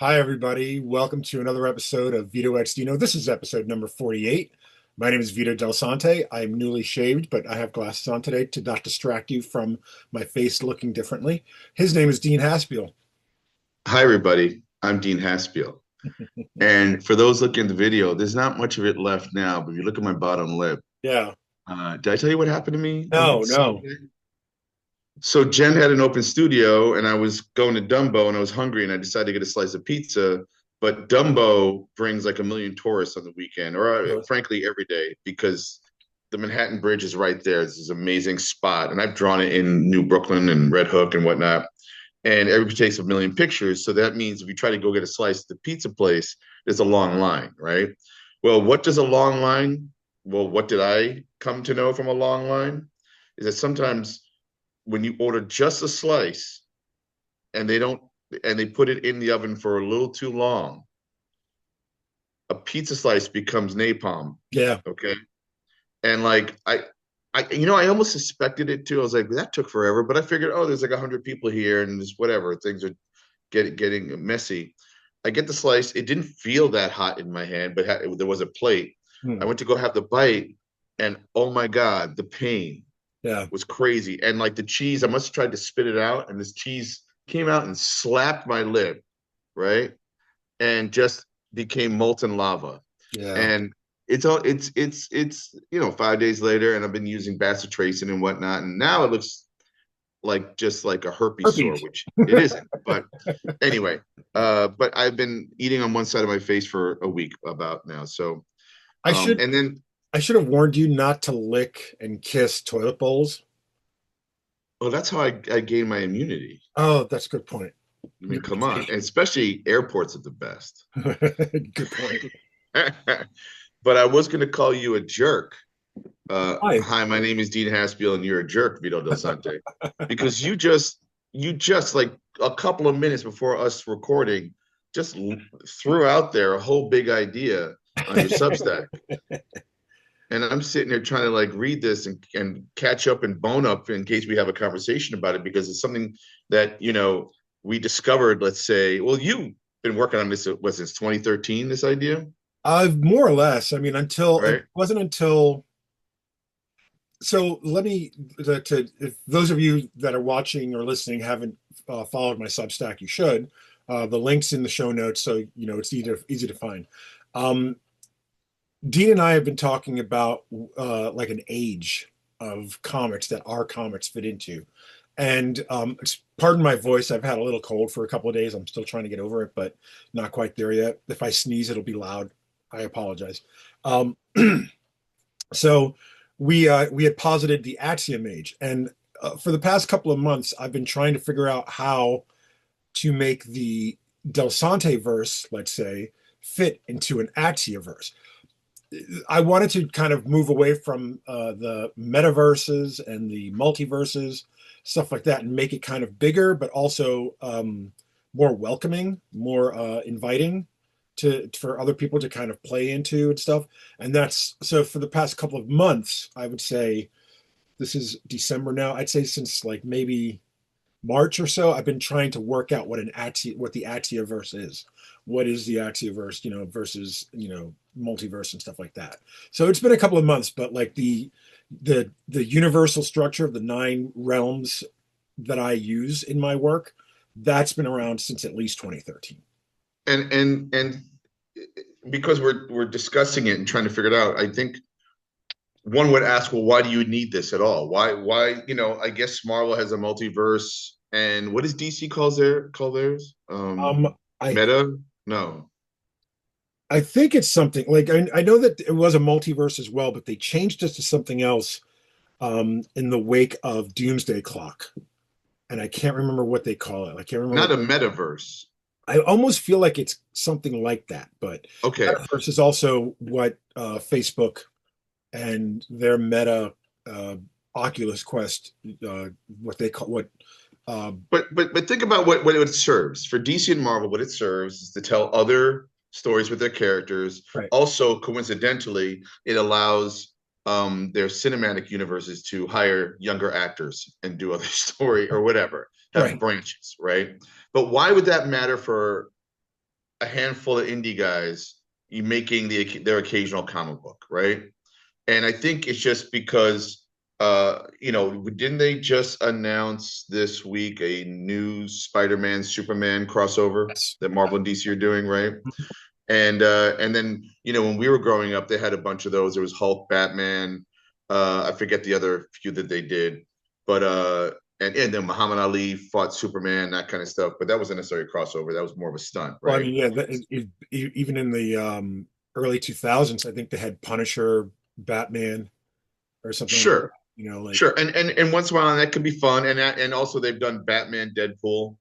Hi, everybody. Welcome to another episode of Vito X Dino. This is episode number 48. My name is Vito Delsante. I'm newly shaved, but I have glasses on today to not distract you from my face looking differently. His name is Dean Haspiel. Hi, everybody. I'm Dean Haspiel. And for those looking at the video, there's not much of it left now, but if you look at my bottom lip, Yeah. did I tell you what happened to me on No, no. Saturday? So Jen had an open studio, and I was going to Dumbo, and I was hungry, and I decided to get a slice of pizza. But Dumbo brings like a million tourists on the weekend, or frankly, every day, because the Manhattan Bridge is right there. It's this amazing spot, and I've drawn it in New Brooklyn and Red Hook and whatnot. And everybody takes a million pictures. So that means if you try to go get a slice at the pizza place, there's a long line, right? Well, what does a long line? Well, what did I come to know from a long line? Is that sometimes when you order just a slice and they put it in the oven for a little too long, a pizza slice becomes napalm. Yeah. Okay. And like I almost suspected it too. I was like, that took forever, but I figured, oh, there's like 100 people here, and just whatever, things are getting messy. I get the slice. It didn't feel that hot in my hand, but there was a plate. I Hmm. went to go have the bite, and oh my God, the pain Yeah. was crazy. And like the cheese, I must have tried to spit it out, and this cheese came out and slapped my lip, right? And just became molten lava. Yeah. And it's 5 days later, and I've been using bacitracin and whatnot, and now it looks like just like a herpes sore, Herpes. which it isn't. But anyway, but I've been eating on one side of my face for a week about now. So I should and then I should have warned you not to lick and kiss toilet bowls. oh, that's how I gain my immunity. Oh, that's a good point. I mean, come on, and Lubrication. especially airports are the best. Good point. But I was going to call you a jerk. Hi. Hi, my name is Dean Haspiel, and you're a jerk, Vito Delsante, because you just like a couple of minutes before us recording, just threw out there a whole big idea on your Substack, and I'm sitting there trying to like read this and catch up and bone up in case we have a conversation about it because it's something that we discovered. Let's say, well, you've been working on this was since 2013. This idea, More or less. I mean, until it right? wasn't until. So let me if those of you that are watching or listening haven't followed my Substack, you should. The links in the show notes, so you know it's easy to find. Um, Dean and I have been talking about like an age of comics that our comics fit into, and pardon my voice. I've had a little cold for a couple of days. I'm still trying to get over it, but not quite there yet. If I sneeze, it'll be loud. I apologize. Um, so we had posited the Axiom Age, and for the past couple of months, I've been trying to figure out how to make the Delsante verse, let's say, fit into an Axia verse. I wanted to kind of move away from the metaverses and the multiverses, stuff like that, and make it kind of bigger, but also more welcoming, more inviting for other people to kind of play into and stuff. And that's so for the past couple of months, I would say this is December now. I'd say since like maybe March or so, I've been trying to work out what the Axiaverse is. What is the Axiaverse, versus, multiverse and stuff like that. So it's been a couple of months, but like the universal structure of the nine realms that I use in my work, that's been around since at least 2013. And because we're discussing it and trying to figure it out, I think one would ask, well, why do you need this at all? Why, I guess Marvel has a multiverse, and what does DC call theirs? I Meta? No. I think it's something like I know that it was a multiverse as well, but they changed it to something else in the wake of Doomsday Clock, and I can't remember what they call it. I can't remember Not what. a metaverse. I almost feel like it's something like that, but Okay. Metaverse is also what Facebook and their Meta Oculus Quest, what they call what. Uh, But think about what it serves. For DC and Marvel, what it serves is to tell other stories with their characters. right, Also, coincidentally, it allows their cinematic universes to hire younger actors and do other story or whatever, have right. branches, right? But why would that matter for a handful of indie guys you making their occasional comic book, right? And I think it's just because didn't they just announce this week a new Spider-Man Superman crossover Yes. that Marvel and DC are doing, right? And then when we were growing up, they had a bunch of those. There was Hulk, Batman, I forget the other few that they did, but and then Muhammad Ali fought Superman, that kind of stuff. But that wasn't necessarily a crossover. That was more of a stunt, Well, I right? mean, yeah, even in the early 2000s, I think they had Punisher, Batman, or something like that. Sure, Like sure. And once in a while that could be fun. And also they've done Batman, Deadpool,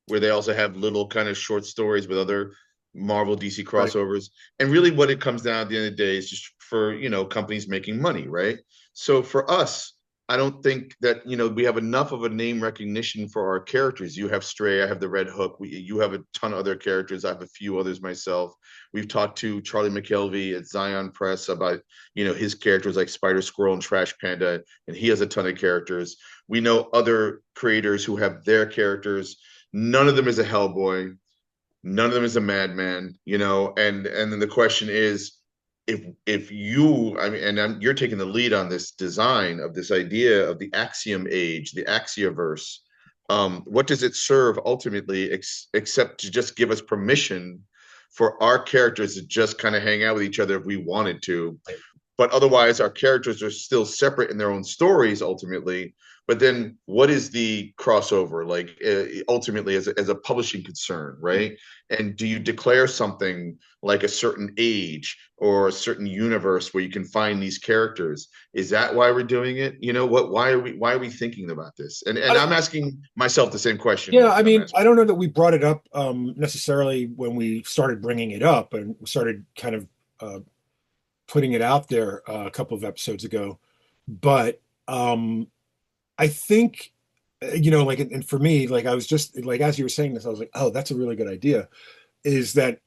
where they also have little kind of short stories with other Marvel DC right. crossovers. And really what it comes down at the end of the day is just for, companies making money, right? So for us, I don't think that, we have enough of a name recognition for our characters. You have Stray, I have the Red Hook, you have a ton of other characters, I have a few others myself. We've talked to Charlie McKelvey at Zion Press about, his characters like Spider Squirrel and Trash Panda, and he has a ton of characters. We know other creators who have their characters. None of them is a Hellboy. None of them is a madman, and then the question is, if you, I mean, and you're taking the lead on this design of this idea of the Axiom Age, the Axioverse. What does it serve ultimately, except to just give us permission for our characters to just kind of hang out with each other if we wanted to, but otherwise our characters are still separate in their own stories ultimately. But then what is the crossover like, ultimately, as a publishing concern, right? And do you declare something like a certain age or a certain universe where you can find these characters? Is that why we're doing it? Why are we thinking about this? And I, I'm asking myself the same question yeah, that I I'm mean, asking. I don't know that we brought it up necessarily when we started bringing it up and started kind of putting it out there a couple of episodes ago, but I think like, and for me, like, I was just like, as you were saying this, I was like, oh, that's a really good idea. Is that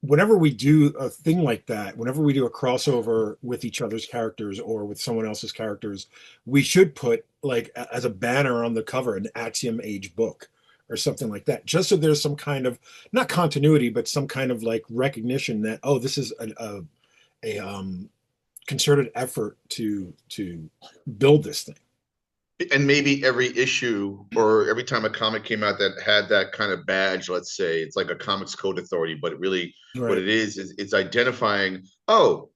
whenever we do a thing like that, whenever we do a crossover with each other's characters or with someone else's characters, we should put, like, as a banner on the cover, an Axiom Age book or something like that, just so there's some kind of, not continuity, but some kind of like recognition that, oh, this is a concerted effort to build this thing. And maybe every issue or every time a comic came out that had that kind of badge, let's say it's like a comics code authority, but really what Right. it is it's identifying, oh,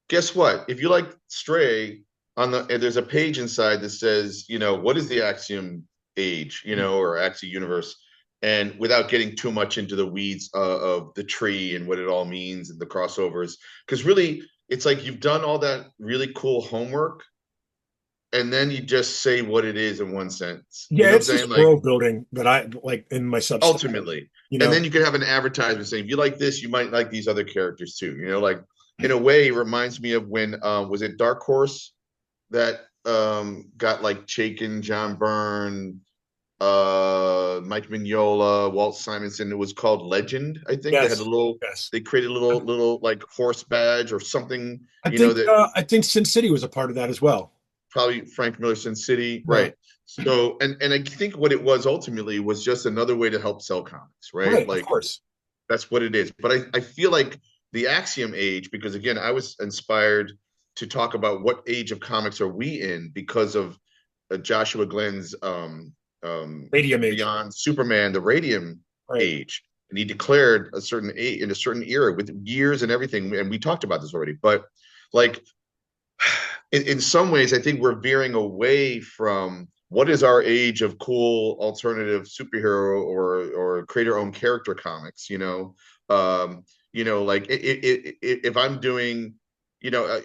guess what, if you like Stray, there's a page inside that says, what is the Axiom Age, or Axiom Universe. And without getting too much into the weeds, of the tree and what it all means and the crossovers, because really it's like you've done all that really cool homework and then you just say what it is in one sentence. You Yeah, know what I'm it's saying? just Like, world building that I like in my Substack. ultimately. You And know, then you could have an advertisement saying, if you like this, you might like these other characters too. Like, in a way, it reminds me of when, was it Dark Horse that got like Chaykin, John Byrne, Mike Mignola, Walt Simonson. It was called Legend, I think. They had a yes, little, yes. they created a little like horse badge or something, that I think Sin City was a part of that as well. probably Frank Miller Sin City, Right. right? So, and I think what it was ultimately was just another way to help sell comics, right? Right, of Like, course. that's what it is. But I feel like the Axiom Age, because again, I was inspired to talk about what age of comics are we in because of Joshua Glenn's Radium Age. Beyond Superman, the Radium Right. Age, and he declared a certain age in a certain era with years and everything. And we talked about this already, but like, in some ways, I think we're veering away from what is our age of cool alternative superhero or creator owned character comics. Like, if I'm doing, you know, uh,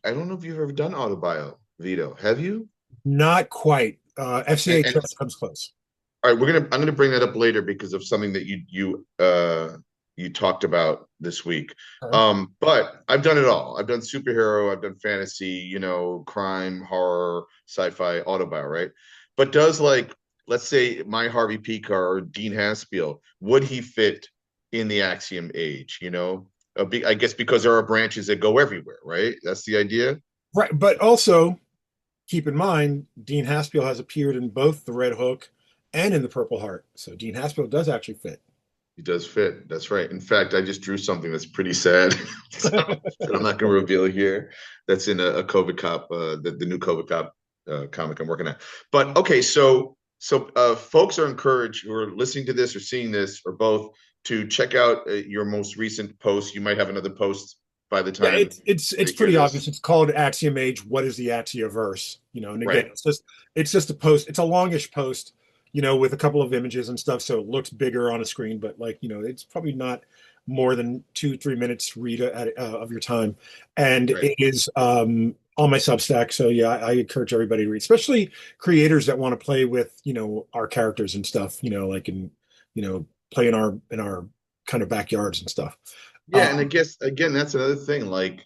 I don't know if you've ever done autobio, Vito. Have you? Not quite. And FCHS comes close. all right, I'm gonna bring that up later because of something that you talked about this week. Okay. But I've done it all. I've done superhero, I've done fantasy, crime, horror, sci-fi, autobio, right? But does, like, let's say my Harvey Pekar or Dean Haspiel, would he fit in the Axiom Age? I guess because there are branches that go everywhere, right? That's the idea. Right. But also keep in mind, Dean Haspiel has appeared in both the Red Hook and in the Purple Heart. So Dean Haspiel does actually fit. He does fit. That's right. In fact, I just drew something that's pretty sad. So, that I'm not going to reveal here. That's in a COVID Cop, the new COVID Cop comic I'm working at. But okay, so folks are encouraged who are listening to this or seeing this or both to check out your most recent post. You might have another post by the Yeah, time it's they hear pretty this. obvious. It's called Axiom Age. What is the Axioverse? And again, Right. it's just a post. It's a longish post, with a couple of images and stuff, so it looks bigger on a screen. But it's probably not more than 2-3 minutes read of your time, and Right. it is on my Substack. So yeah, I encourage everybody to read, especially creators that want to play with our characters and stuff. Like play in our kind of backyards and stuff. Yeah, and I guess again, that's another thing. Like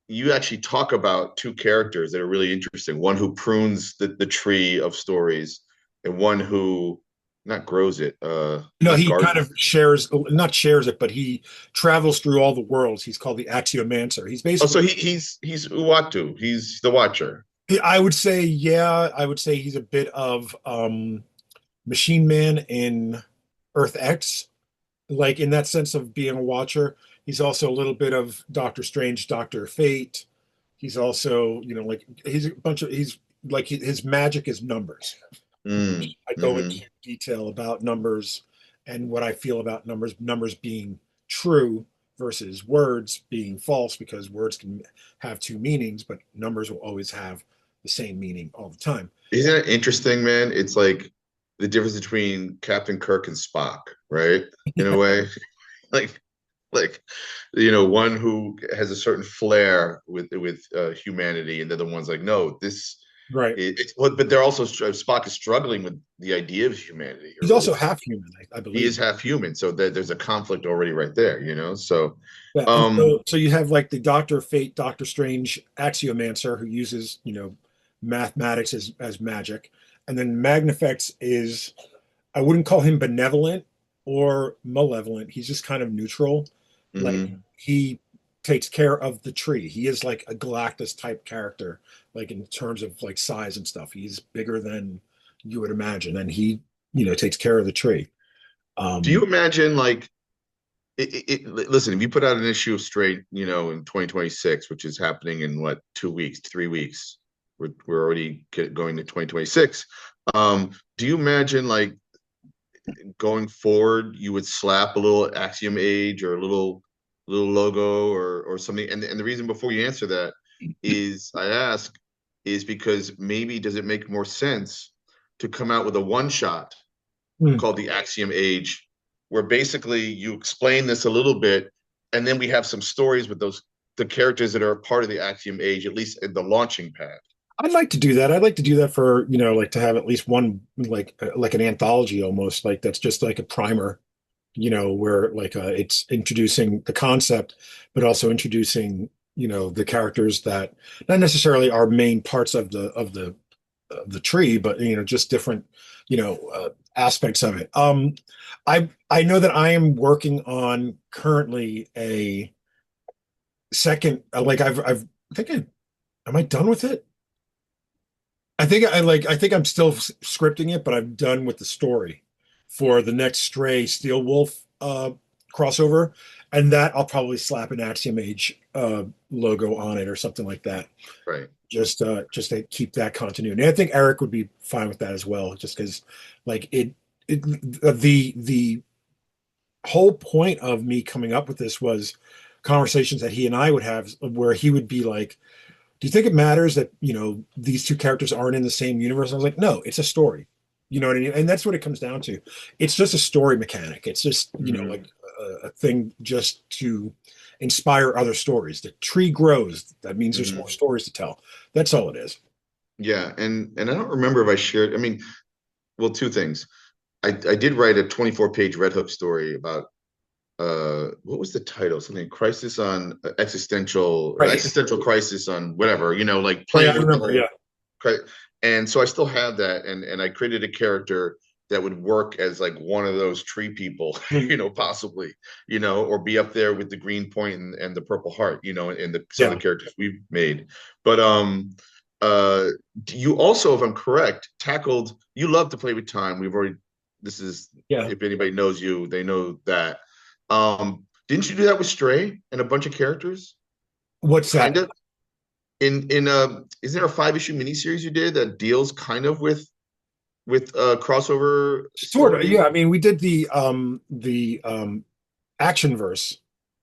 you actually talk about two characters that are really interesting. One who prunes the tree of stories, and one who not grows it, No, not he kind garden. of not shares it, but he travels through all the worlds. He's called the Axiomancer. He's Oh, so basically, he's Uatu. He's the Watcher. I would say, yeah, I would say he's a bit of Machine Man in Earth X, like in that sense of being a Watcher. He's also a little bit of Doctor Strange, Doctor Fate. He's also, like he's like his magic is numbers. I go into Mm-hmm. detail about numbers and what I feel about numbers being true versus words being false, because words can have two meanings, but numbers will always have the same meaning all the time. Isn't that interesting, man? It's like the difference between Captain Kirk and Spock, right? In a way, like like one who has a certain flair with humanity, and the other one's like, no, this Right. it's but they're also Spock is struggling with the idea of humanity, He's or also with half human, I he is believe. half human, so there's a conflict already right there. So, Yeah, and um, so you have like the Doctor Fate, Doctor Strange Axiomancer, who uses mathematics as magic, and then Magnifex is, I wouldn't call him benevolent or malevolent. He's just kind of neutral. Like mhm. he takes care of the tree. He is like a Galactus type character, like in terms of like size and stuff. He's bigger than you would imagine, and he takes care of the tree. Do you Um, imagine like listen, if you put out an issue of Straight, in 2026, which is happening in what, 2 weeks, 3 weeks, we're already going to 2026. Do you imagine like going forward, you would slap a little Axiom Age or a little logo or something? And the reason before you answer that is I ask is because maybe does it make more sense to come out with a one shot hmm. called the Axiom Age, where basically you explain this a little bit, and then we have some stories with the characters that are part of the Axiom Age, at least in the launching pad. I'd like to do that. I'd like to do that for, like to have at least one, like an anthology almost, like that's just like a primer, where like it's introducing the concept, but also introducing, the characters that not necessarily are main parts of the tree, but just different, aspects of it. I know that I am working on currently a second, like I think am I done with it? I think I'm still scripting it, but I'm done with the story for the next Stray Steel Wolf crossover, and that I'll probably slap an Axiom Age logo on it or something like that, Right. just to keep that continuity. And I think Eric would be fine with that as well, just because like the whole point of me coming up with this was conversations that he and I would have where he would be like, do you think it matters that these two characters aren't in the same universe? I was like, no, it's a story. You know what I mean? And that's what it comes down to. It's just a story mechanic. It's just Mm-hmm. like a thing just to inspire other stories. The tree grows. That means there's more Mm-hmm. stories to tell. That's all it is. Yeah, and I don't remember if I shared. I mean, well, two things. I did write a 24-page Red Hook story about what was the title? Something crisis on existential or Right. existential crisis on whatever, like Oh yeah, playing I with the remember. whole Yeah. and so I still have that, and I created a character that would work as like one of those tree people, Mhm. possibly, or be up there with the green point and the purple heart, and some of Yeah. the characters we've made. But uh you also, if I'm correct, tackled, you love to play with time. We've already This is, Yeah. if anybody knows you, they know that. Didn't you do that with Stray and a bunch of characters? What's that? Kind of. Is there a 5 issue miniseries you did that deals kind of with crossover Sort of. stories? Yeah. I mean, we did the Action Verse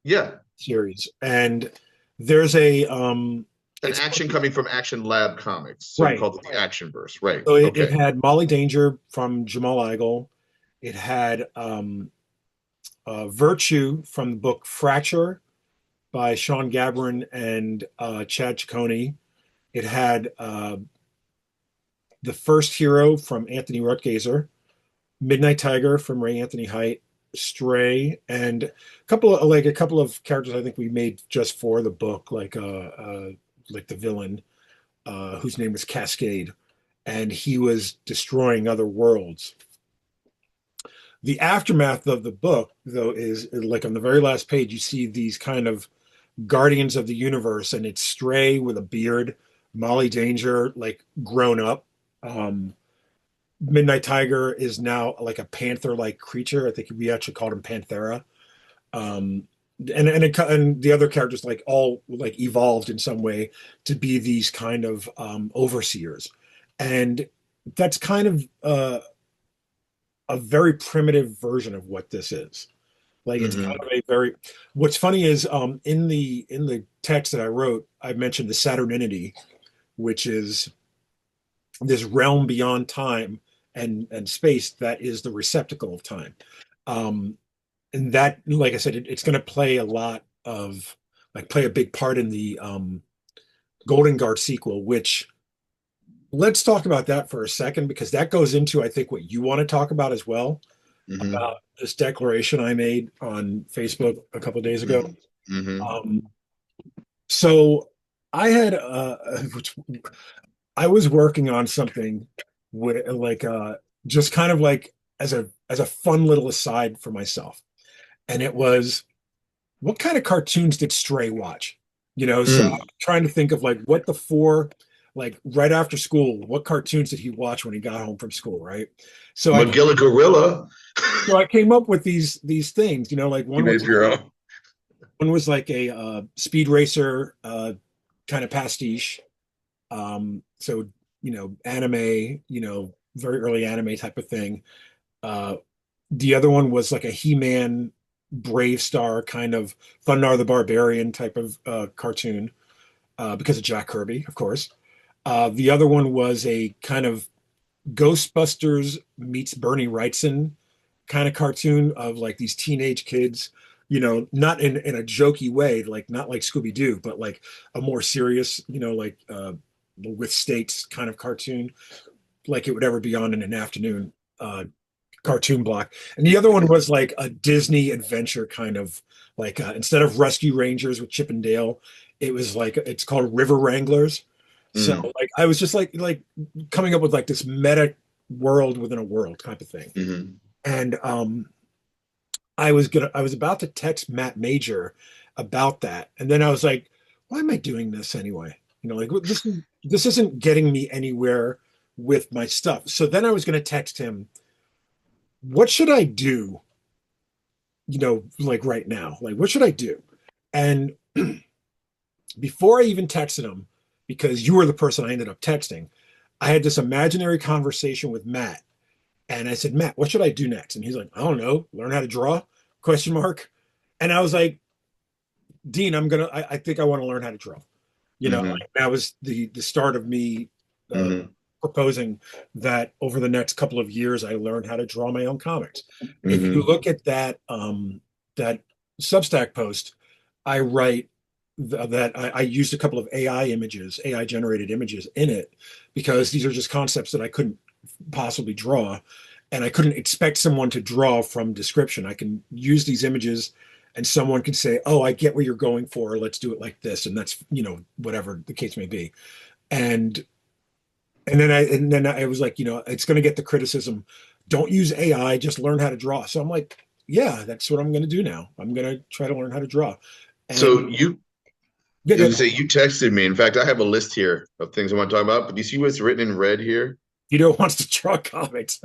Yeah, series, and there's a an it's action coming from Action Lab Comics, so you right. called it the Action Verse, right? So it Okay. had Molly Danger from Jamal Igle. It had Virtue from the book Fracture by Sean Gabrin and Chad Ciccone. It had The First Hero from Anthony Rutgazer, Midnight Tiger from Ray Anthony Height, Stray, and a couple of characters I think we made just for the book, like the villain, whose name was Cascade, and he was destroying other worlds. The aftermath of the book, though, is like on the very last page, you see these kind of guardians of the universe, and it's Stray with a beard, Molly Danger, like grown up. Um, Midnight Tiger is now like a panther-like creature. I think we actually called him Panthera. Um, and the other characters like all like evolved in some way to be these kind of overseers, and that's kind of a very primitive version of what this is. Like it's kind Hmm. of a very. What's funny is in the text that I wrote, I mentioned the Saturninity, which is this realm beyond time and space that is the receptacle of time. Um, and that, like I said, it's going to play a lot of like play a big part in the Golden Guard sequel. Which let's talk about that for a second because that goes into I think what you want to talk about as well Hmm. about this declaration I made on Facebook a couple of days ago. Hmm. Hmm. Um, so I had which I was working on something with like just kind of like as a fun little aside for myself. And it was what kind of cartoons did Stray watch? So I'm Mm. trying to think of like what the four like right after school, what cartoons did he watch when he got home from school, right? So I Magilla Gorilla. so I came up with these things, like You made up your own. one was like a speed racer kind of pastiche. So anime, very early anime type of thing. Uh, the other one was like a He-Man, Brave Star kind of Thundar the Barbarian type of cartoon because of Jack Kirby, of course. The other one was a kind of Ghostbusters meets Bernie Wrightson kind of cartoon of like these teenage kids, not in a jokey way, like not like Scooby Doo, but like a more serious, like with stakes kind of cartoon, like it would ever be on in an afternoon cartoon block. And the other one was like a Disney adventure kind of like instead of Rescue Rangers with Chip and Dale, it was like it's called River Wranglers. So Mm. like I was just like coming up with like this meta world within a world type of thing. Hmm. And I was about to text Matt Major about that. And then I was like, why am I doing this anyway? Like this isn't getting me anywhere with my stuff. So then I was going to text him, what should I do? Like right now, like what should I do? And before I even texted him, because you were the person I ended up texting, I had this imaginary conversation with Matt. And I said, Matt, what should I do next? And he's like, I don't know, learn how to draw? Question mark. And I was like, Dean, I think I want to learn how to draw. Hmm. Like that was the start of me uh, Hmm. proposing that over the next couple of years, I learned how to draw my own comics. If you Hmm. look at that Substack post, I write that I used a couple of AI images, AI generated images in it, because these are just concepts that I couldn't possibly draw. And I couldn't expect someone to draw from description. I can use these images and someone can say, oh, I get what you're going for. Let's do it like this. And that's, whatever the case may be. And and then I was like, it's going to get the criticism. Don't use AI, just learn how to draw. So I'm like, yeah, that's what I'm going to do now. I'm going to try to learn how to draw. And So you, yeah, I was yeah, gonna say you texted me. In fact, I have a list here of things I want to talk about. But do you see what's written in red here? Vito wants to draw comics.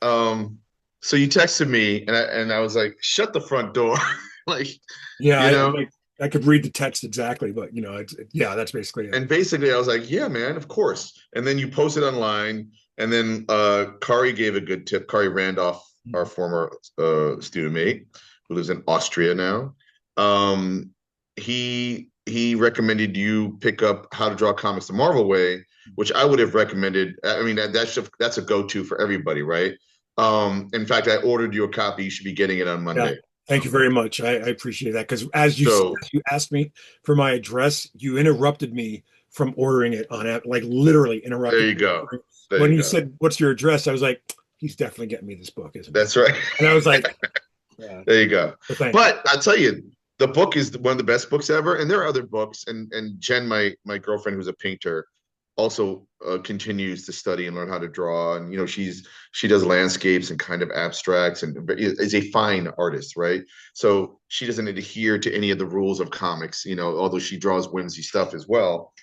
um, so you texted me, and I was like, shut the front door, like, Yeah, you know. I could read the text exactly, but yeah, that's basically it. And basically, I was like, yeah, man, of course. And then you posted online, and then Kari gave a good tip. Kari Randolph, our former student mate, who lives in Austria now, um, he recommended you pick up How to Draw Comics the Marvel Way, which I would have recommended. I mean, that's a go-to for everybody, right? In fact, I ordered you a copy. You should be getting it on Yeah. Monday. Thank you very much. I appreciate that because So as you asked me for my address, you interrupted me from ordering it like literally there interrupted you me. go. There When you you go. said, "What's your address?" I was like, "He's definitely getting me this book, isn't he?" That's right. And I was like, "Yeah." There you go. So thank you. But I'll tell you, the book is one of the best books ever, and there are other books. And Jen, my girlfriend, who's a painter, also continues to study and learn how to draw. And you know, she does landscapes and kind of abstracts, and is a fine artist, right? So she doesn't adhere to any of the rules of comics. You know, although she draws whimsy stuff as well.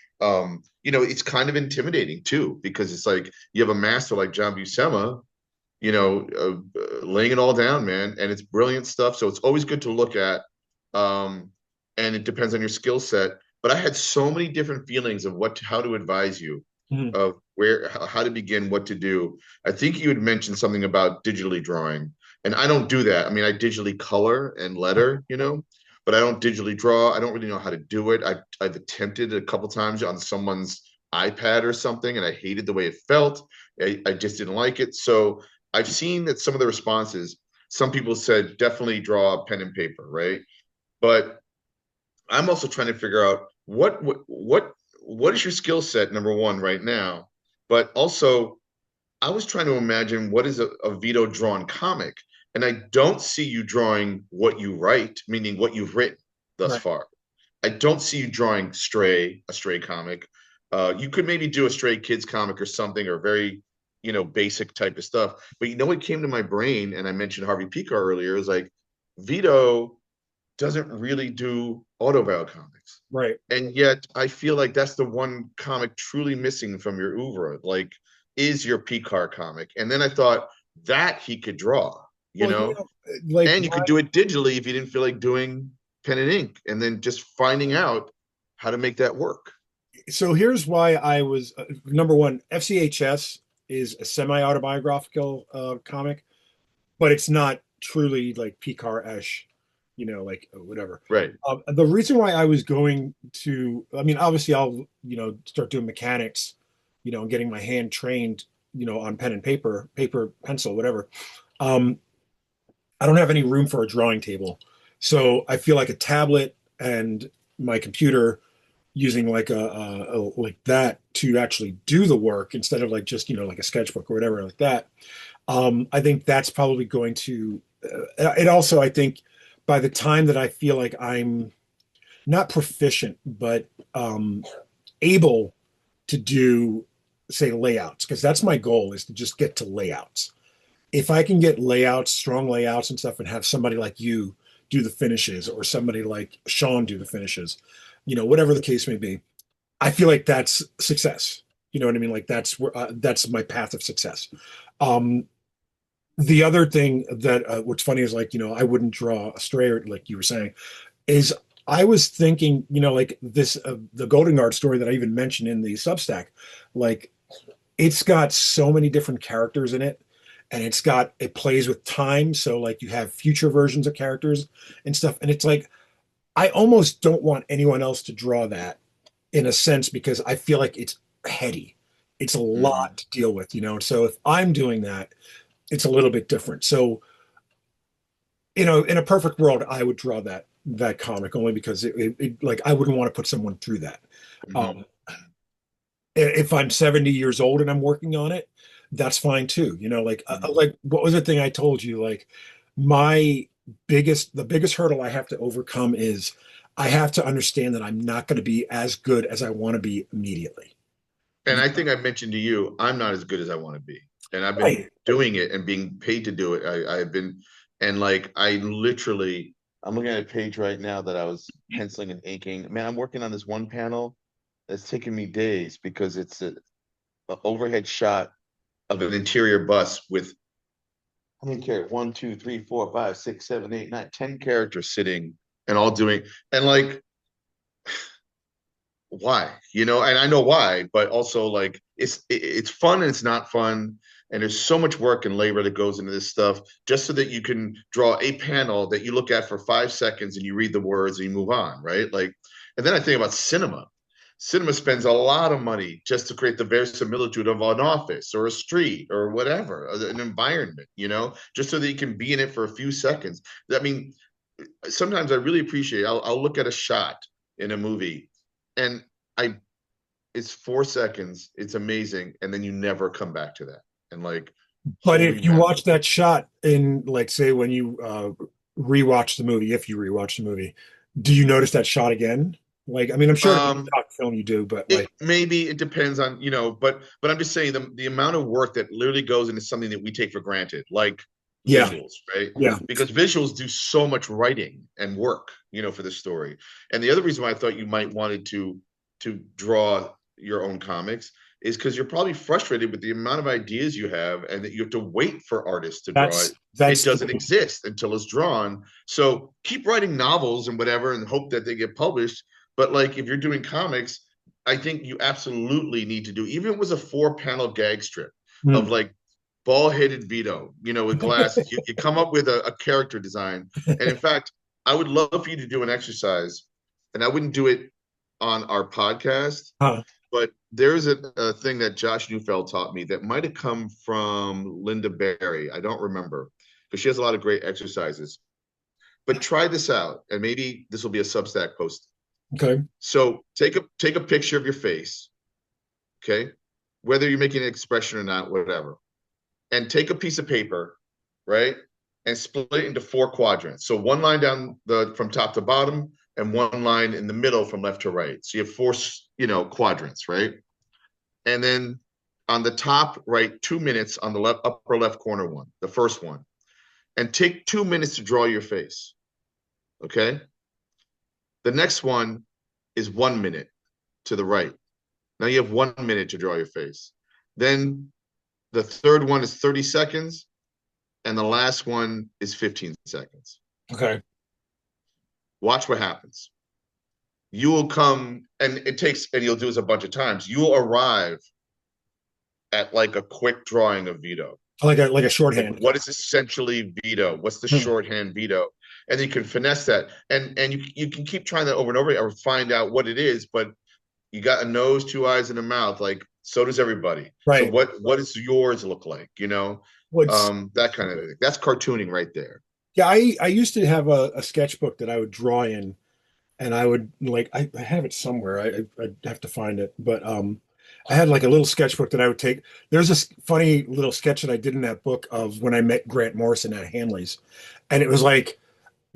You know, it's kind of intimidating too because it's like you have a master like John Buscema, you know, laying it all down, man. And it's brilliant stuff. So it's always good to look at. Um, and it depends on your skill set. But I had so many different feelings of how to advise you, Mhm. of how to begin, what to do. I think you had mentioned something about digitally drawing, and I don't do that. I mean, I digitally color and letter, you know, but I don't digitally draw. I don't really know how to do it. I've attempted a couple times on someone's iPad or something, and I hated the way it felt. I just didn't like it. So I've seen that some of the responses, some people said definitely draw pen and paper, right? But I'm also trying to figure out what is your skill set, number one, right now. But also, I was trying to imagine what is a Vito drawn comic, and I don't see you drawing what you write, meaning what you've written thus Right. far. I don't see you drawing a stray comic. You could maybe do a stray kids comic or something, or very, you know, basic type of stuff. But you know what came to my brain, and I mentioned Harvey Picar earlier, is like Vito doesn't really do autobiographical comics. Right. And yet I feel like that's the one comic truly missing from your oeuvre, like is your Picar comic. And then I thought that he could draw, you Well, know, like and you could do it digitally if you didn't feel like doing pen and ink, and then just finding out how to make that work. so here's why I was number one. FCHS is a semi-autobiographical comic, but it's not truly like Picard-esh, like whatever. Right. The reason why I was going to, I mean, obviously I'll, start doing mechanics, and getting my hand trained, on pen and paper, pencil, whatever. Um, I don't have any room for a drawing table. So I feel like a tablet and my computer using like like that to actually do the work instead of like just, like a sketchbook or whatever like that. I think that's probably going to, it also, I think by the time that I feel like I'm not proficient, but able to do, say, layouts, because that's my goal is to just get to layouts. If I can get layouts, strong layouts and stuff, and have somebody like you do the finishes or somebody like Sean do the finishes, whatever the case may be, I feel like that's success. You know what I mean? Like that's my path of success. Um, the other thing that what's funny is like I wouldn't draw a stray like you were saying is I was thinking like this the Golden Guard story that I even mentioned in the Substack, like it's got so many different characters in it, and it plays with time, so like you have future versions of characters and stuff, and it's like I almost don't want anyone else to draw that in a sense because I feel like it's heady. It's a Mm-hmm. lot to deal with, so if I'm doing that, it's a little bit different. So in a perfect world, I would draw that comic only because like I wouldn't want to put someone through that. Mm-hmm. Um, if I'm 70 years old and I'm working on it, that's fine too. Like what was the thing I told you? Like my the biggest hurdle I have to overcome is I have to understand that I'm not going to be as good as I want to be immediately. And I think I mentioned to you, I'm not as good as I want to be. And I've been Right. doing it and being paid to do it. I've been, and like, I'm looking at a page right now that I was penciling and inking. Man, I'm working on this one panel that's taken me days because it's a overhead shot of an interior bus with how many characters? One, two, three, four, five, six, seven, eight, nine, 10 characters sitting and all doing, and like, why? And I know why, but also like it's fun and it's not fun. And there's so much work and labor that goes into this stuff just so that you can draw a panel that you look at for 5 seconds and you read the words and you move on, right? Like, and then I think about cinema. Cinema spends a lot of money just to create the verisimilitude of an office or a street or whatever, an environment, just so that you can be in it for a few seconds. I mean, sometimes I really appreciate. I'll look at a shot in a movie, and I it's 4 seconds. It's amazing, and then you never come back to that. And like, But holy if you mackerel. watch that shot in, like, say, when you rewatch the movie, if you rewatch the movie, do you notice that shot again? Like, I mean, I'm sure if you Um, talk film, you do, but it like, maybe it depends on, but I'm just saying the amount of work that literally goes into something that we take for granted, like yeah, visuals, right? yeah, Because visuals do so much writing and work, for the story. And the other reason why I thought you might wanted to draw your own comics is because you're probably frustrated with the amount of ideas you have and that you have to wait for artists to draw it. It that's doesn't true. exist until it's drawn. So keep writing novels and whatever and hope that they get published. But like if you're doing comics, I think you absolutely need to do, even if it was a 4 panel gag strip Hmm. of like ball-headed Vito, with glasses. You come up with a character design. And in fact, I would love for you to do an exercise, and I wouldn't do it on our podcast, Huh. but there's a thing that Josh Neufeld taught me that might have come from Linda Berry. I don't remember, because she has a lot of great exercises. But try this out, and maybe this will be a Substack post. Okay. So take a picture of your face, okay? Whether you're making an expression or not, whatever. And take a piece of paper, right? And split it into 4 quadrants. So one line down from top to bottom and one line in the middle from left to right. So you have four, quadrants, right? And then on the top, write 2 minutes on the upper left corner one, the first one. And take 2 minutes to draw your face. Okay. The next one is 1 minute to the right. Now you have 1 minute to draw your face. Then the third one is 30 seconds, and the last one is 15 seconds. Okay. Watch what happens. You will come, and you'll do this a bunch of times. You will arrive at like a quick drawing of Vito. Like a Like shorthand. what is essentially Vito? What's the Hmm. shorthand Vito? And you can finesse that, and you can keep trying that over and over or find out what it is. But you got a nose, 2 eyes, and a mouth. Like so does everybody. So Right. what does yours look like? What's That kind of thing. That's cartooning right there. Yeah, I used to have a sketchbook that I would draw in, and I would like I have it somewhere. I'd have to find it, but I had like a little sketchbook that I would take. There's this funny little sketch that I did in that book of when I met Grant Morrison at Hanley's, and it was like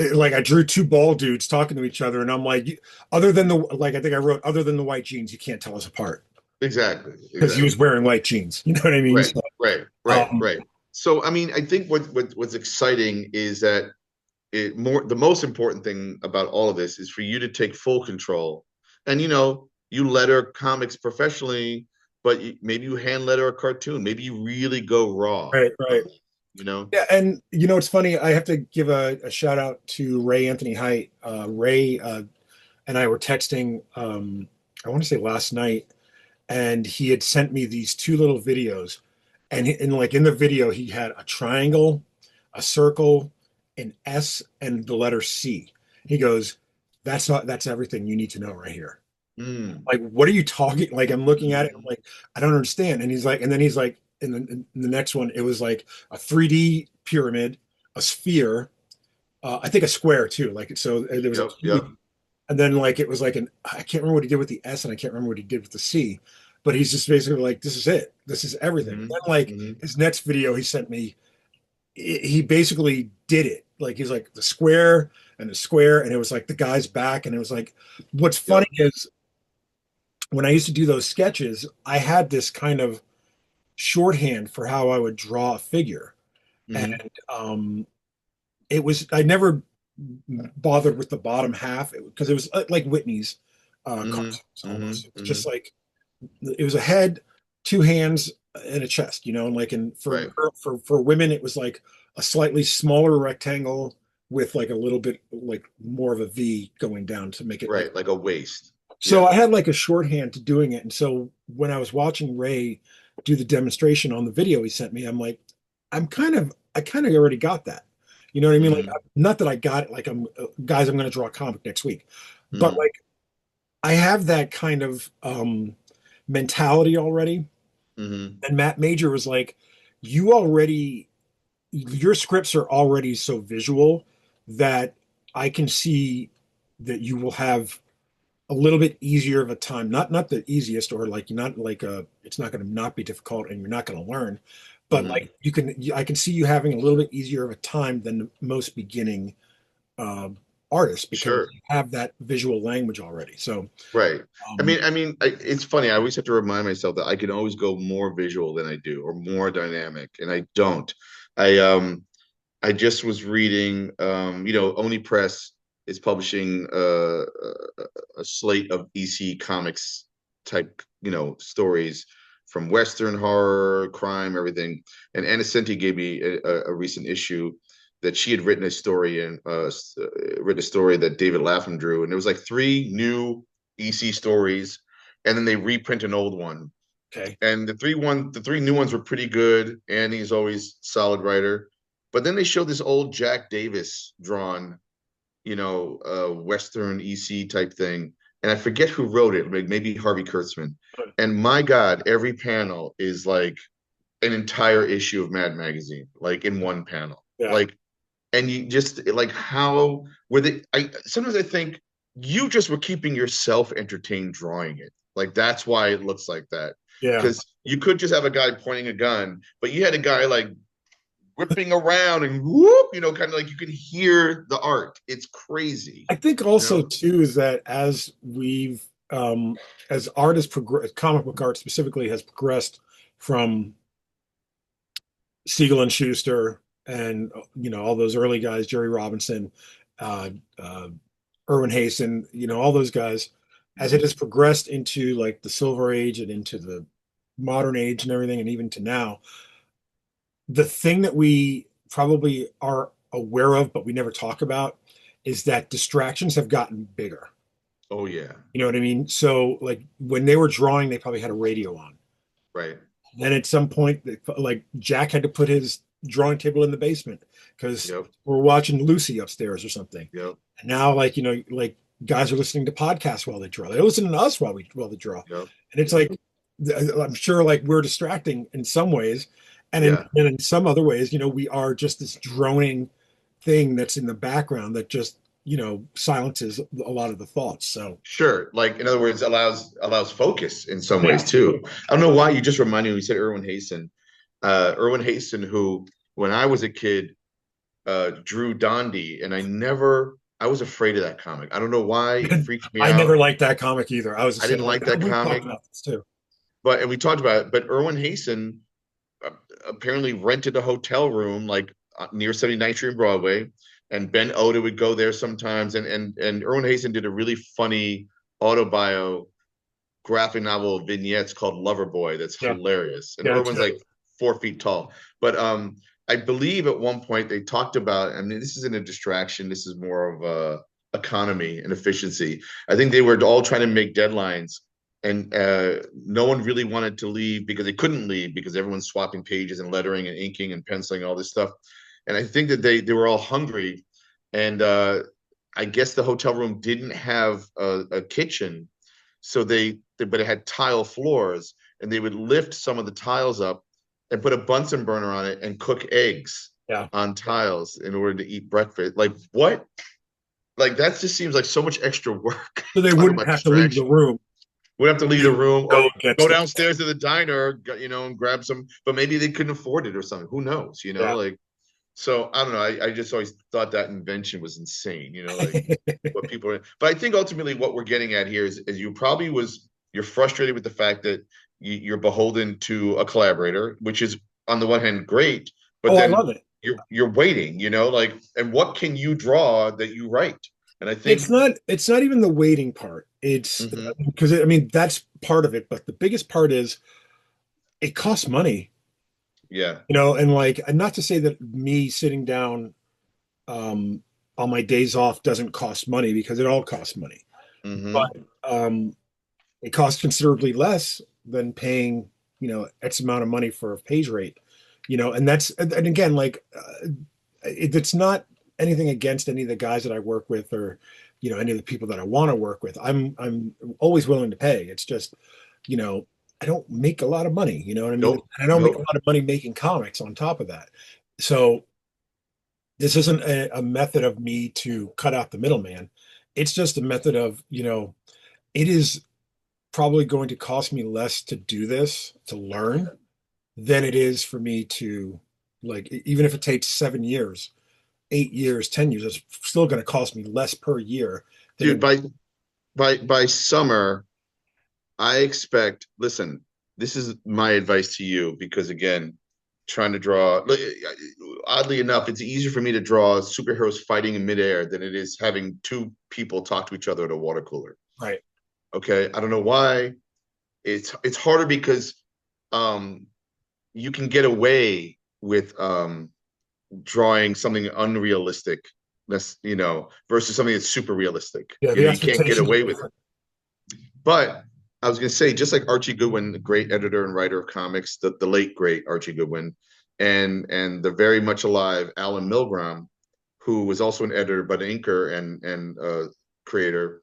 I drew two bald dudes talking to each other, and I'm like, other than the like I think I wrote, other than the white jeans, you can't tell us apart Exactly. because he was Exactly. wearing white jeans. You know what I mean? Right. So, Right. Right. um, Right. So I mean, I think what's exciting is that the most important thing about all of this is for you to take full control. And you letter comics professionally, but maybe you hand letter a cartoon. Maybe you really go raw right, on right. it, you know? Yeah, and it's funny. I have to give a shout out to Ray Anthony Height. Ray and I were texting. I want to say last night, and he had sent me these two little videos, and like in the video, he had a triangle, a circle, an S, and the letter C. He goes, That's everything you need to know right here." Mm, Like, what are you talking? Like, I'm looking at it, I'm mhm, like, I don't understand. And then he's like, in the next one, it was like a 3D pyramid, a sphere, I think a square too. Like, so there was a yep, yep. cube, and then like it was like I can't remember what he did with the S, and I can't remember what he did with the C, but he's just basically like, this is it, this is everything. And Hmm. then like Hmm. his next video he sent me, he basically did it. Like he's like the square and the square, and it was like the guy's back, and it was like, what's funny Yep. is when I used to do those sketches, I had this kind of shorthand for how I would draw a figure. Hmm. And I never bothered with the bottom half because it was like Whitney's Hmm. cartoons Hmm. almost. It was Hmm. just like, it was a head, two hands, and a chest, and like, and Right. for women, it was like a slightly smaller rectangle with like a little bit like more of a V going down to make it like. Right, like a waist. So Yeah. I had like a shorthand to doing it. And so when I was watching Ray do the demonstration on the video he sent me, I'm like, I kind of already got that. You know what I mean? Like, Hmm. not that I got it, like, guys, I'm going to draw a comic next week, but Hmm. like, I have that kind of mentality already. Hmm. And Matt Major was like, you already, your scripts are already so visual that I can see that you will have a little bit easier of a time. Not the easiest, or like not like it's not going to not be difficult and you're not going to learn, but Hmm. like I can see you having a little bit easier of a time than most beginning um, artists because Sure. you have that visual language already. So Right. um, It's funny. I always have to remind myself that I can always go more visual than I do, or more dynamic, and I don't. I I just was reading, Oni Press is publishing a slate of EC Comics type, stories from Western horror, crime, everything. And Anna Senti gave me a recent issue that she had written a story written a story that David Lapham drew, and it was like three new EC stories, and then they reprint an old one. okay, And the three new ones were pretty good. Annie's always solid writer, but then they showed this old Jack Davis drawn, Western EC type thing, and I forget who wrote it, like maybe Harvey Kurtzman. And my God, every panel is like an entire issue of Mad Magazine, like in one panel, yeah, like, and you just like how were they? I sometimes I think you just were keeping yourself entertained drawing it. Like that's why it looks like that. yeah. Because you could just have a guy pointing a gun, but you had a guy like whipping around and whoop, kind of like you can hear the art. It's crazy, I think you also know? too is that as art has progressed, comic book art specifically has progressed from Siegel and Schuster and all those early guys, Jerry Robinson, uh, uh, Irwin Hasten, all those guys. As it Mhm. has progressed into like the Silver Age and into the modern age and everything, and even to now, the thing that we probably are aware of, but we never talk about, is that distractions have gotten bigger. Oh yeah, You know what I mean? So like when they were drawing, they probably had a radio on. right. Then at some point, like Jack had to put his drawing table in the basement because Yep, we're watching Lucy upstairs or something. yep, And now, like like guys are listening to podcasts while they draw. They're listening to us while they draw, yep, and it's yep. like I'm sure like we're distracting in some ways, and Yeah. in some other ways, we are just this droning thing that's in the background that just silences a lot of the thoughts. So Sure. Like in other words, allows focus in some ways yeah, too. I don't know why you just reminded me. You said Irwin Hasten. Irwin Hasten, who when I was a kid drew Dondi, and I was afraid of that comic. I don't know why. It freaked me I never out. liked that comic either. I was the I same didn't way. like that We've talked comic, about this too. but and we talked about it. But Irwin Hasten uh, apparently rented a hotel room like near 79th Street and Broadway, and Ben Oda would go there sometimes. And Irwin Hasten did a really funny autobio graphic novel vignettes called Loverboy that's Yeah, hilarious. And yeah, Irwin's too. like 4 feet tall. But I believe at one point they talked about, I mean, this isn't a distraction, this is more of a economy and efficiency. I think they were all trying to make deadlines, and no one really wanted to leave because they couldn't leave because everyone's swapping pages and lettering and inking and penciling all this stuff. And I think that they were all hungry, and I guess the hotel room didn't have a kitchen, so but it had tile floors, and they would lift some of the tiles up and put a Bunsen burner on it and cook eggs Yeah. on tiles in order to eat breakfast. Like what? Like that just seems like so much extra work. So they Talk wouldn't about have to leave the distraction. room We'd have to leave the to room go or get go stuff. downstairs to the diner, and grab some. But maybe they couldn't afford it or something. Who knows? Yeah. Like so. I don't know. I just always thought that invention was insane. Like what people are. But I think ultimately what we're getting at here is you're frustrated with the fact that you're beholden to a collaborator, which is on the one hand great, but Oh, I then love it. you're waiting, like, and what can you draw that you write? And I think, It's not even the waiting part. It's mhm, because I mean that's part of it, but the biggest part is it costs money Yeah. And like, and not to say that me sitting down um, on my days off doesn't cost money, because it all costs money, Mm-hmm. but it costs considerably less than paying, X amount of money for a page rate, and and again, like, it's not anything against any of the guys that I work with, or, any of the people that I want to work with. I'm always willing to pay. It's just, you know, I don't make a lot of money, you know what I mean? Nope. And I don't make a Nope. lot of money making comics on top of that. So this isn't a method of me to cut out the middleman. It's just a method of, it is probably going to cost me less to do this, to learn, than it is for me to, like, even if it takes 7 years, 8 years, 10 years, it's still going to cost me less per year than Dude, it. by summer, I expect, listen, this is my advice to you because again, trying to draw, oddly enough, it's easier for me to draw superheroes fighting in midair than it is having two people talk to each other at a water cooler. Right. Okay. I don't know why. It's harder because um you can get away with drawing something unrealistic, that's versus something that's super realistic. Yeah, the You can't get expectations are away with it. different. But I was going to say, just like Archie Goodwin, the great editor and writer of comics, the late great Archie Goodwin, and the very much alive Alan Milgrom, who was also an editor but an inker and creator.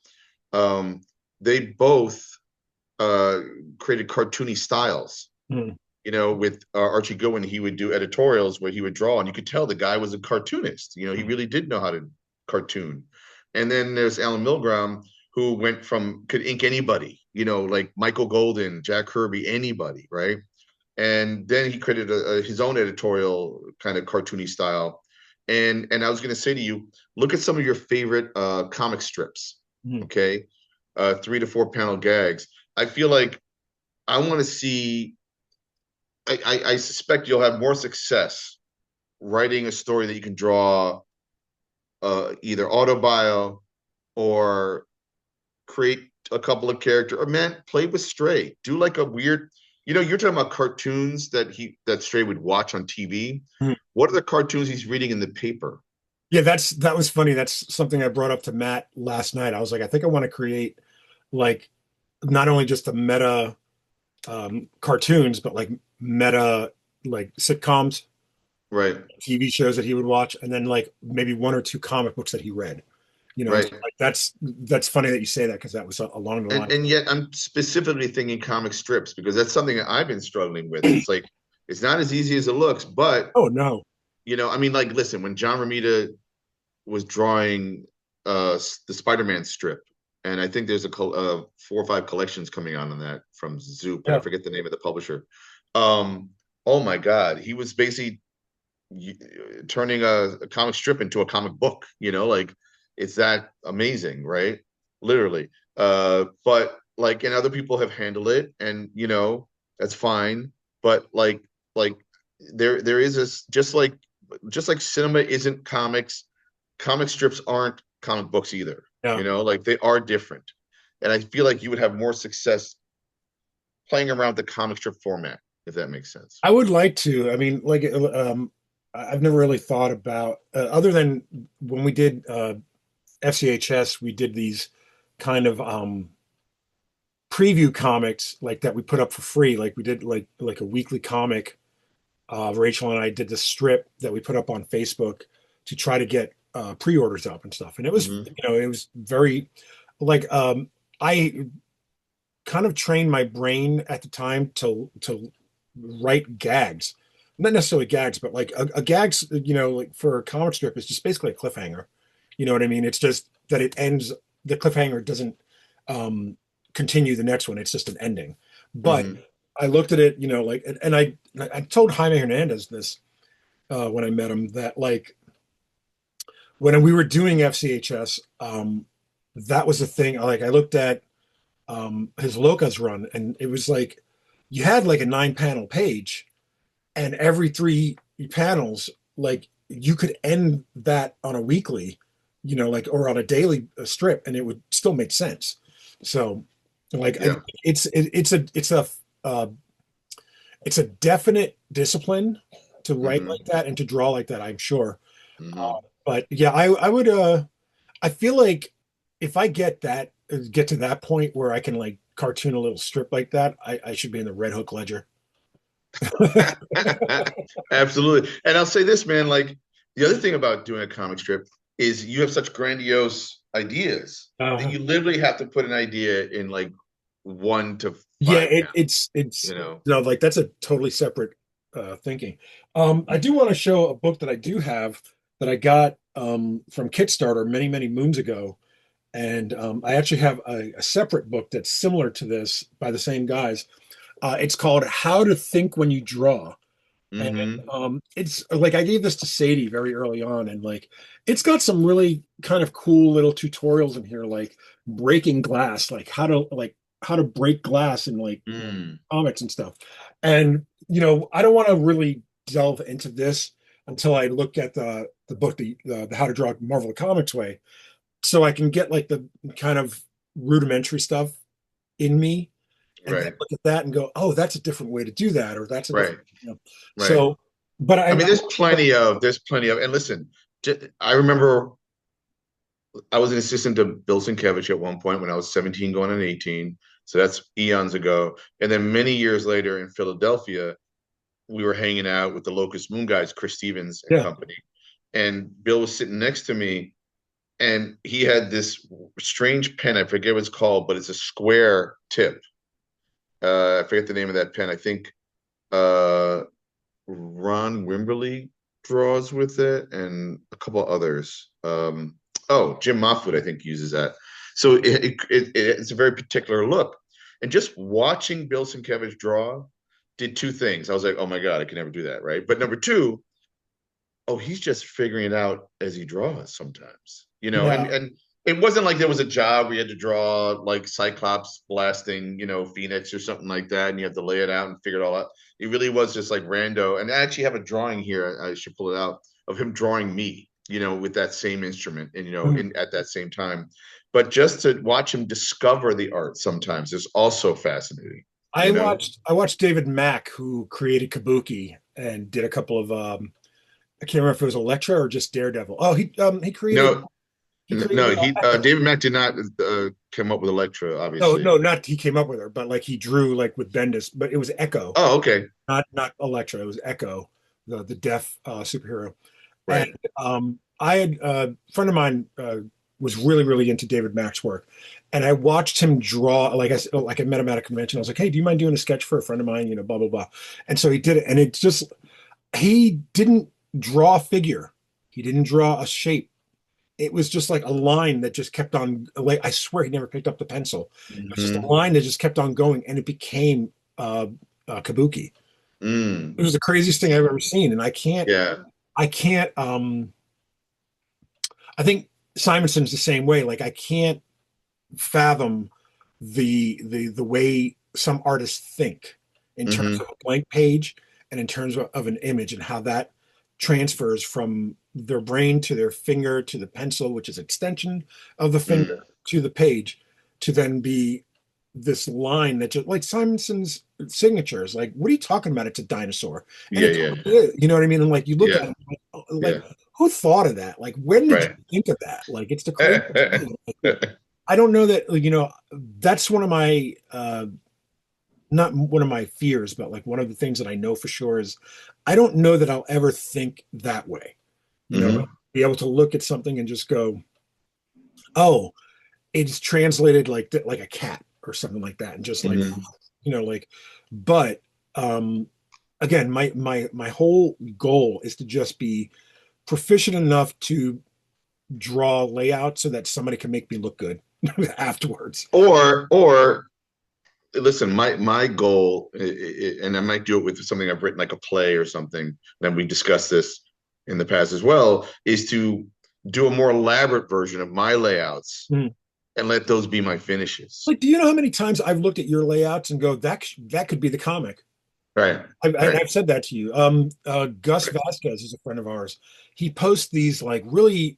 Um, they both created cartoony styles. Mm. With Archie Goodwin, he would do editorials where he would draw, and you could tell the guy was a cartoonist. He really did know how to cartoon. And then there's Alan Milgrom, who went from could ink anybody, like Michael Golden, Jack Kirby, anybody, right? And then he created his own editorial kind of cartoony style. And I was going to say to you, look at some of your favorite comic strips, Mm. okay? 3 to 4 panel gags. I feel like I want to see. I suspect you'll have more success writing a story that you can draw either autobio or create a couple of characters, or man, play with Stray. Do like a weird, you're talking about cartoons that Stray would watch on TV. Mm. What are the cartoons he's reading in the paper? Yeah, that was funny. That's something I brought up to Matt last night. I was like, I think I want to create, like, not only just the meta cartoons, but like meta, like sitcoms, Right, TV shows that he would watch, and then like maybe one or two comic books that he read. And so, right. like, that's funny that you say that, because that was along the And line. and yet I'm specifically thinking comic strips because that's something that I've been struggling with. It's like it's not as easy as it looks, but Oh no. I mean, like, listen, when John Romita was drawing the Spider-Man strip, and I think there's 4 or 5 collections coming on that from Zoop, but I Yeah. forget the name of the publisher. Um, oh my God, he was basically turning a comic strip into a comic book. Like it's that amazing, right? Literally. But like, and other people have handled it, and that's fine. But like there is this just like cinema isn't comics, comic strips aren't comic books either. Yeah. Like they are different. And I feel like you would have more success playing around the comic strip format, if that makes sense. I would like to. I mean, like, I've never really thought about, other than when we did FCHS, we did these kind of preview comics, like, that we put up for free. Like, we did like a weekly comic. Rachel and I did the strip that we put up on Facebook to try to get pre-orders up and stuff. And it was, Mm-hmm. it was very, like, I kind of trained my brain at the time to write gags, not necessarily gags, but like a gags, like for a comic strip is just basically a cliffhanger. You know what I mean? It's just that it ends. The cliffhanger doesn't continue the next one. It's just an ending. But Mm-hmm. I looked at it, like, and I told Jaime Hernandez this when I met him, that, like, when we were doing FCHS, that was the thing. Like, I looked at his Locas run, and it was like you had like a 9 panel page, and every 3 panels, like, you could end that on a weekly, like, or on a daily strip, and it would still make sense. So, like, Yeah. it's a uh, it's a definite discipline to write Hmm. like that and to draw like that, I'm sure. Hmm. But yeah, I would I feel like if I get to that point where I can like cartoon a little strip like that, I should be in the Red Hook Ledger. Absolutely. And I'll say this, man, like the other thing about doing a comic strip is you have such grandiose ideas that Uh, you literally have to put an idea in like 1 to 5 it's you know. no, like that's a totally separate thinking. I do want to show a book that I do have that I got from Kickstarter many moons ago, and I actually have a separate book that's similar to this by the same guys. It's called How to Think When You Draw. And Hmm. it's like I gave this to Sadie very early on, and like it's got some really kind of cool little tutorials in here, like breaking glass, like how to break glass in like Mm. comics and stuff. And I don't want to really delve into this until I look at the book, the How to Draw Marvel Comics Way, so I can get like the kind of rudimentary stuff in me and then Right. look at that and go, oh, that's a different way to do that, or that's a Right. different. Right. So, but I mean, there's plenty of, and listen, I remember I was an assistant to Bill Sienkiewicz at one point when I was 17 going on 18. So that's eons ago. And then many years later in Philadelphia, we were hanging out with the Locust Moon guys, Chris Stevens and yeah, company. And Bill was sitting next to me, and he had this strange pen. I forget what it's called, but it's a square tip. I forget the name of that pen. I think uh, Ron Wimberly draws with it, and a couple others. Jim Moffat, I think, uses that. So it's a very particular look. And just watching Bill Sienkiewicz draw did two things. I was like, oh my God, I can never do that, right? But number two, oh, he's just figuring it out as he draws sometimes, yeah. and it wasn't like there was a job where you had to draw like Cyclops blasting, Phoenix or something like that, and you have to lay it out and figure it all out. It really was just like rando. And I actually have a drawing here. I should pull it out of him drawing me, with that same instrument and Mhm. in at that same time. But just to watch him discover the art sometimes is also fascinating, I you know. watched David Mack, who created Kabuki and did a couple of I can't remember if it was Elektra or just Daredevil. Oh, No, he created no, he Echo. David Mack did not come up with Elektra, No, obviously. no, not he came up with her, but like he drew like with Bendis, but it was Echo, Oh, okay. not Elektra. It was Echo, the deaf superhero. And Right. I had a friend of mine was really into David Mack's work, and I watched him draw. Like I met him at a convention. I was like, "Hey, do you mind doing a sketch for a friend of mine?" Blah blah blah. And so he did it, and it just he didn't draw a figure. He didn't draw a shape. It was just like a line that just kept on. Like I swear, he never picked up the pencil. It was just a Hmm. line that just kept on going, and it became Kabuki. It Mm. was the craziest thing I've ever seen, and Yeah. I can't. I think Simonson's the same way. Like I can't fathom the way some artists think in terms Hmm. of a blank page and in terms of an image and how that transfers from their brain to their finger to the pencil, which is extension of the finger Mm. to the page, to then be this line that just like Simonson's signatures. Like, what are you talking about? It's a dinosaur, and Yeah, it yeah, totally is. You know what I mean? And like you look at yeah, it, like yeah. who thought of that? Like, when did you Right. think of that? Like, it's the craziest thing. Like, I don't know that, that's one of my not one of my fears, but like one of the things that I know for sure is I don't know that I'll ever think that way. Hmm. Be able to look at something and just go, oh, it's translated like a cat or something like that, and just like, Hmm. like, but um again, my whole goal is to just be proficient enough to draw layout so that somebody can make me look good afterwards. Or listen, my goal, and I might do it with something I've written, like a play or something, and we discussed this in the past as well, is to do a more elaborate version of my layouts Mhm. and let those be my finishes. Like, do you know how many times I've looked at your layouts and go, that could be the comic? Right. And Right. I've said that to you. Gus Right. Vasquez is a friend of ours. He posts these like really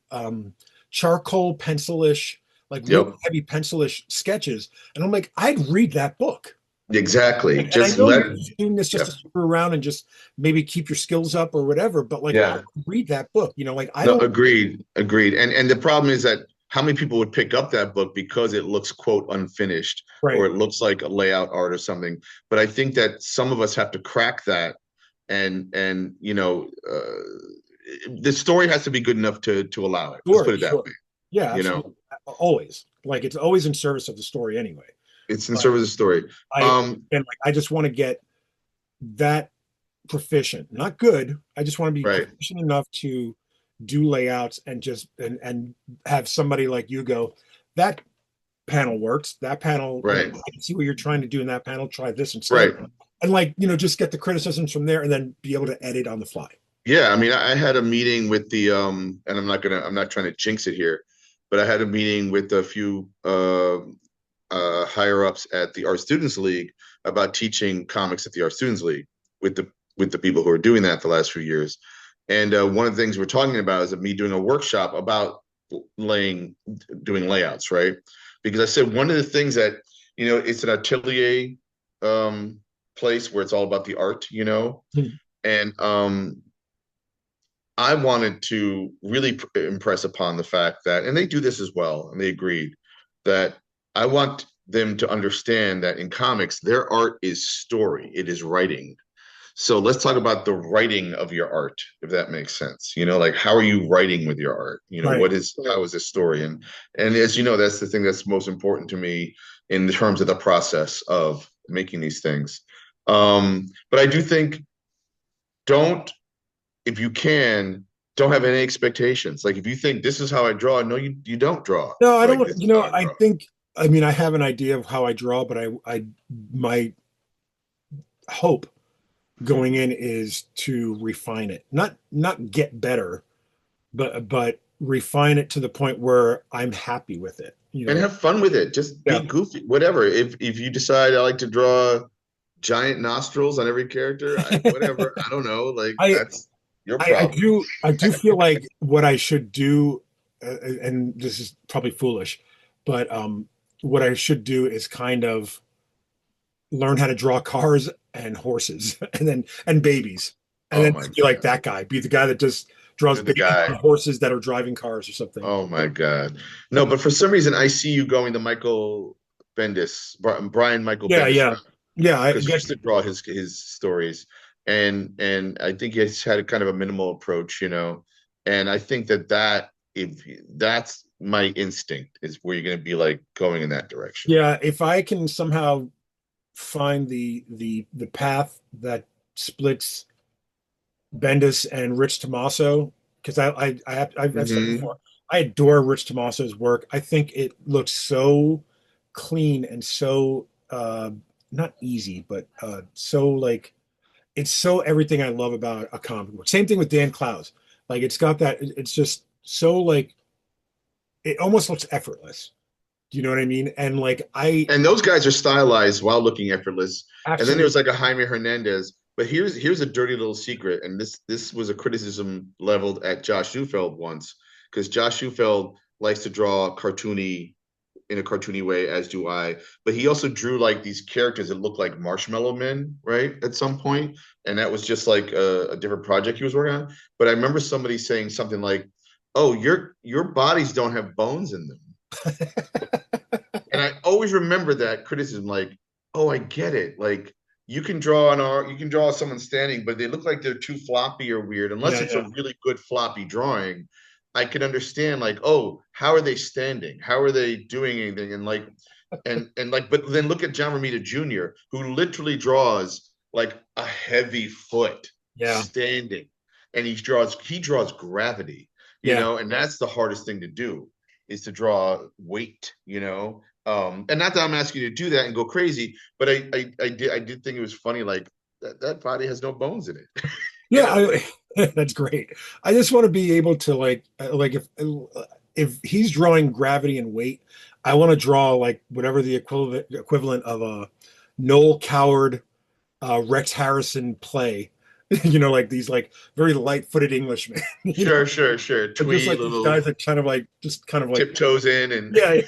charcoal pencilish, like really Yep. heavy pencilish sketches, and I'm like, I'd read that book. Exactly. And I Just know let. you're just doing this just Yeah. to screw around and just maybe keep your skills up or whatever, but like I Yeah. read that book, like I No, don't. agreed. Agreed. And the problem is that how many people would pick up that book because it looks quote unfinished or Right. it looks like a layout art or something. But I think that some of us have to crack that and the story has to be good enough to allow it. Let's Sure, put it that sure. way. Yeah, You know, absolutely. Always. Like it's always in service of the story anyway. it's in But service of the story. I and like I just want to get that proficient, not good. I just want to be Right. proficient enough to do layouts and just and have somebody like you go, that panel works. That panel, Right. I can see what you're trying to do in that panel. Try this instead. Right. And like, just get the criticisms from there and then be able to edit on the fly. Yeah, I mean, I had a meeting with the and I'm not trying to jinx it here, but I had a meeting with a few higher ups at the Art Students League about teaching comics at the Art Students League with the people who are doing that the last few years. And one of the things we're talking about is me doing a workshop about doing layouts, right? Because I said one of the things that it's an atelier place where it's all about the art, Hmm. and I wanted to really impress upon the fact that, and they do this as well, and they agreed that I want them to understand that in comics, their art is story, it is writing. So let's talk about the writing of your art, if that makes sense. Like how are you writing with your art? Right. How is this story? And as you know, that's the thing that's most important to me in terms of the process of making these things. But I do think don't if you can, don't have any expectations. Like if you think this is how I draw, no, you don't draw. No, I Like don't, this is how I I draw. think, I mean, I have an idea of how I draw, but my hope going in is to refine it, not get better, but refine it to the point where I'm happy with it. And have fun with it. Just be Yeah. goofy. Whatever. If you decide I like to draw giant nostrils on every character, whatever. I don't know. Like I, that's your I problem. do feel like what I should do, and this is probably foolish, but what I should do is kind of learn how to draw cars and horses and babies, and Oh then my be like God. that guy, be the guy that just draws You're the babies and guy. horses that are driving cars or something. Oh my God. No, but for some reason I see you going the Michael Bendis, Brian Michael Yeah, Bendis yeah, route yeah. because he used to draw his stories, and I think he's had a kind of a minimal approach, and I think that if that's my instinct is where you're going to be like going in that direction. Yeah, if I can somehow find the path that splits Bendis and Rich Tomaso, because I've said Hmm. before, I adore Rich Tomaso's work. I think it looks so clean and so not easy, but so like it's so everything I love about a comic book. Same thing with Dan Clowes. Like it's got that. It's just so like it almost looks effortless. Do you know what I mean? And like I And those guys are stylized while looking effortless. And then absolutely there's like a Jaime Hernandez. But here's a dirty little secret, and this was a criticism leveled at Josh Neufeld once, because Josh Neufeld likes to draw cartoony in a cartoony way, as do I. But he also drew like these characters that look like Marshmallow Men, right? At some point, and that was just like a different project he was working on. But I remember somebody saying something like, "Oh, your bodies don't have bones in them." And I always remember that criticism, like, oh, I get it. Like you can draw someone standing, but they look like they're too floppy or weird. Unless yeah, it's a yeah. really good floppy drawing, I can understand like, oh, how are they standing? How are they doing anything? And like, and like, but then look at John Romita Jr., who literally draws like a heavy foot Yeah, standing, and he draws gravity, yeah. and that's the hardest thing to do is to draw weight, and not that I'm asking you to do that and go crazy, but I did think it was funny, like that body has no bones in it, Yeah, like that's great. I just want to be able to like if he's drawing gravity and weight, I want to draw like whatever the equivalent of a Noel Coward, Rex Harrison play. Like these like very light-footed Englishmen. sure, sure, sure, But just twee like these little guys that kind of like tiptoes in and yeah,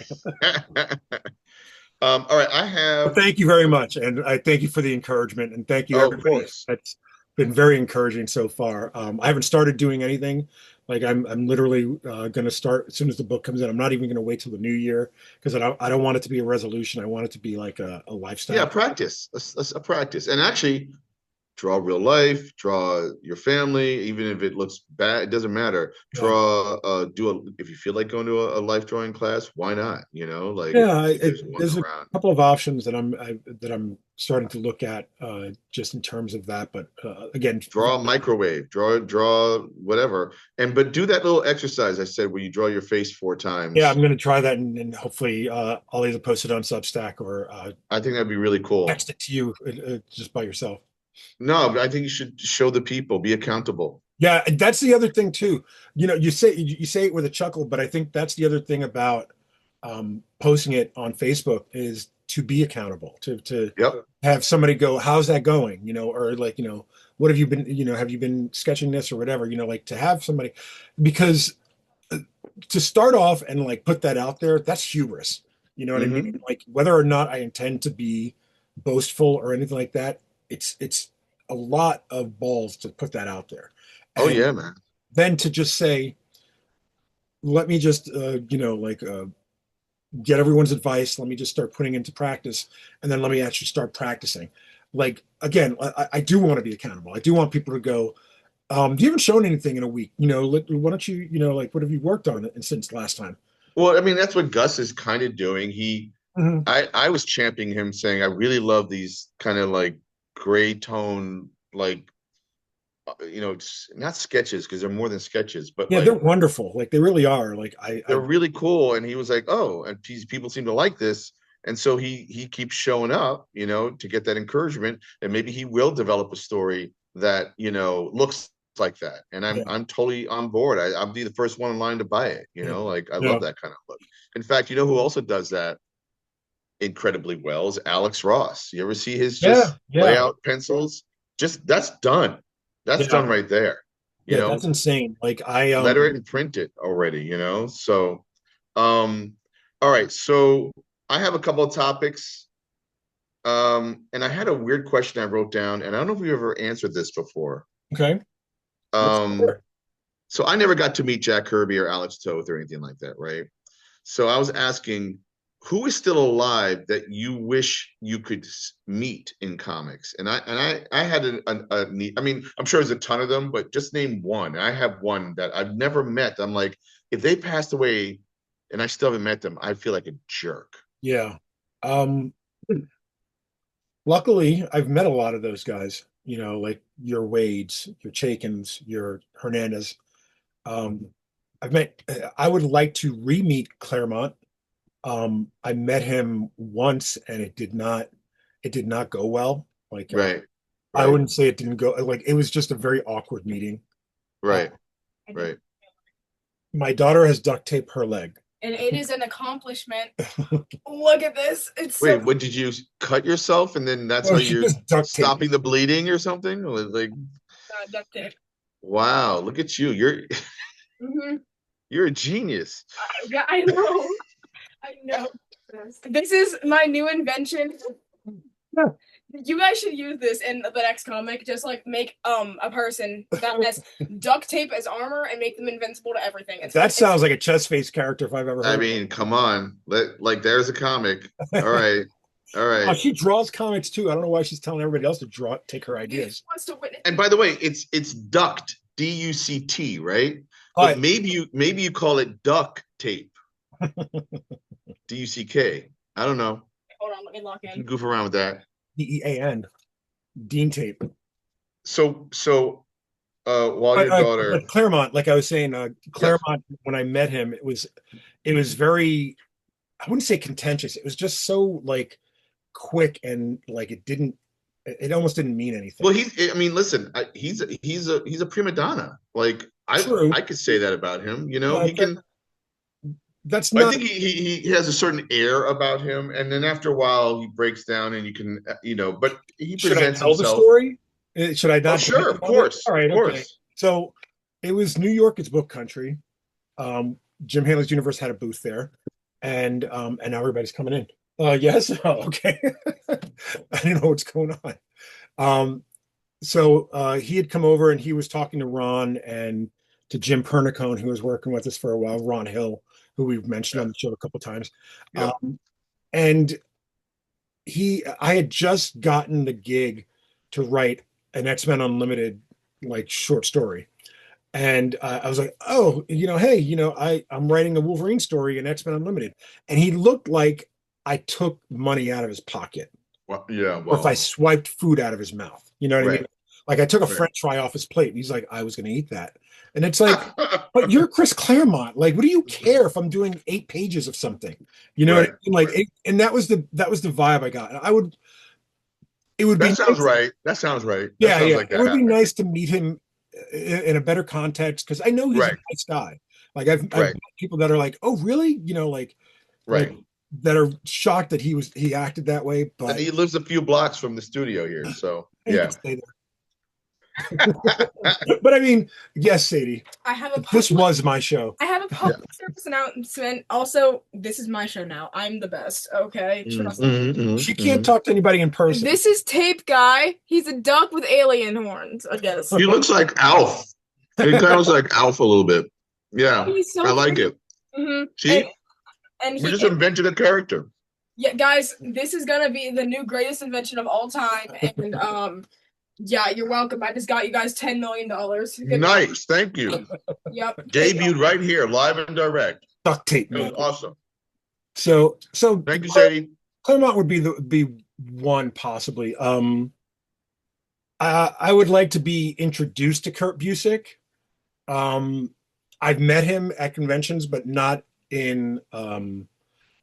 All right, I Well, have. thank you very much, and I thank you for the encouragement, and thank you Oh, of everybody. course. That's been very encouraging so far. I haven't started doing anything. Like I'm literally going to start as soon as the book comes in. I'm not even going to wait till the new year because I don't want it to be a resolution. I want it to be like a Yeah, lifestyle. practice. A practice, and actually, draw real life, draw your family, even if it looks bad, it doesn't matter. Yeah. Draw, if you feel like going to a life drawing class, why not? You know, like Yeah, there's one there's a around. couple of options that I'm starting to look at just in terms of that. But again, Draw a microwave, draw whatever. But do that little exercise I said where you draw your face four yeah, I'm times. going to try that, and hopefully I'll either post it on Substack or I think that'd be really cool. text it to you just by yourself. No, but I think you should show the people, be accountable. Yeah, and that's the other thing too. You say it with a chuckle, but I think that's the other thing about posting it on Facebook is to be accountable, to Yep. have somebody go, "How's that going?" Or like, what have you been, have you been sketching this or whatever? Like to have somebody, because to start off and like put that out there, that's hubris. You know what I mean? Hmm. Like whether or not I intend to be boastful or anything like that, it's a lot of balls to put that out there. Oh And yeah, man. then to just say, let me just, get everyone's advice. Let me just start putting into practice, and then let me actually start practicing. Like again, I do want to be accountable. I do want people to go. You haven't shown anything in a week. Why don't you, like, what have you worked on since last time? Well, I mean, that's what Gus is kind of doing. Mhm. I was championing him, saying I really love these kind of like gray tone, like not sketches because they're more than sketches, but Yeah, they're like wonderful. Like they really are. Like they're really cool. And he was like, oh, and people seem to like this. And so he keeps showing up, to get that encouragement, and maybe he will develop a story that looks like that. And I'm yeah, I'm totally on board. I'll be the first one in line to buy it. yeah, Like I yeah, love that kind of look. In fact, you know who also does that incredibly well is Alex Ross. You ever see his yeah, just yeah, layout pencils? Just that's done. That's yeah, done right there. You yeah. That's know, insane. Like I letter it and print it already. So all right. So I have a couple of topics. And I had a weird question I wrote down, and I don't know if we ever answered this before. okay. Let's Um, so I never got to meet Jack Kirby or Alex Toth or anything like that, right? So I was asking, who is still alive that you wish you could meet in comics? And I had a need. I mean, I'm sure there's a ton of them, but just name one. And I have one that I've never met. I'm like, if they passed away and I still haven't met them, I feel like a jerk. Yeah. Um, Luckily, I've met a lot of those guys, like your Wades, your Chakins, your Hernandez. Um, I would like to re-meet Claremont. I met him once and it did not go well. Like, Right, I right, wouldn't say it didn't go, like, it was just a very awkward meeting. Uh, right, right. my daughter has duct taped her leg. And it is an accomplishment. Look at this. It's Wait, so what did you cut yourself and then that's how Oh, she you're just duct taped stopping the bleeding or something? Like, duct tape. wow, look at you. You're Hmm. you're a genius. Yeah, I know. I know. This is my new invention. Yeah. You guys should use this in the next comic. Just like make a person that has duct tape as armor and make them invincible to everything. That sounds like a chest face character if I've ever I heard mean, come on. Like there's a comic. All right. All Oh, right. she draws comics too. I don't know why she's telling everybody else to take her He ideas. just wants to witness. And by the way, it's duct, D-U-C-T, right? All But right. maybe you call it duck tape. D-U-C-K. I don't know. Hold on, let me lock You can in. goof around with that. DEAN. Dean tape. So while your daughter, But Claremont, like I was saying, yes. Claremont, when I met him, it was very, I wouldn't say contentious. It was just so like quick and like it almost didn't mean Well, anything. I mean, listen, he's a prima donna. Like True. I could say that about him. Uh, He that, can. that's I not. think he has a certain air about him, and then after a while he breaks down, and you can but he Should I presents tell the himself. story? Should I Oh, not sure, brag of about it? course, All of right. Okay. course. So it was New York. It's book country. Jim Haley's Universe had a booth there, and now everybody's coming in. Yes. Oh, okay. I didn't know what's going on. Um, so he had come over and he was talking to Ron and to Jim Pernicone, who was working with us for a while, Ron Hill, who we've mentioned Yeah. on the show a couple times. Yep. And I had just gotten the gig to write an X-Men Unlimited like short story. And I was like, oh, hey, I'm writing a Wolverine story in X-Men Unlimited. And he looked like I took money out of his pocket, Well, yeah. or if I Well, swiped food out of his mouth. You know what I mean? right. Like I took a Right. French fry off his plate, and he's like, I was going to eat that. And it's like, but you're Chris Claremont. Like, what do you care if I'm doing 8 pages of something? You know what I Right. mean? Like, Right. And that was the vibe I got. And it would be That sounds nice. right. That sounds right. That Yeah, sounds yeah. like It that would be happened. nice to meet him in a better context because I know he's a Right. nice guy. Like I've Right. met people that are like, oh, really? Like Right. that are shocked that he acted that way. And But he lives a few blocks from the studio here, so he can yeah. stay there. But I mean, yes, Sadie, I have a this public, was my show. I have a public service announcement. Also, this is my show now. I'm the best. Okay, trust me. She can't talk to anybody in person. This is Tape Guy. He's a duck with alien horns. I guess. He looks like Alf. He kind of looks like Alf a little bit. Yeah, He's so I like cute. it. See, And we he just invented a character. yeah, guys, this is gonna be the new greatest invention of all time. And yeah, you're welcome. I just got you guys $10 million. Nice, thank you. Yep. Debuted right here, live and direct. Duct tape, It was man. awesome. So Thank you, Sadie. Claremont would be one possibly. I would like to be introduced to Kurt Busiek. I've met him at conventions, but not in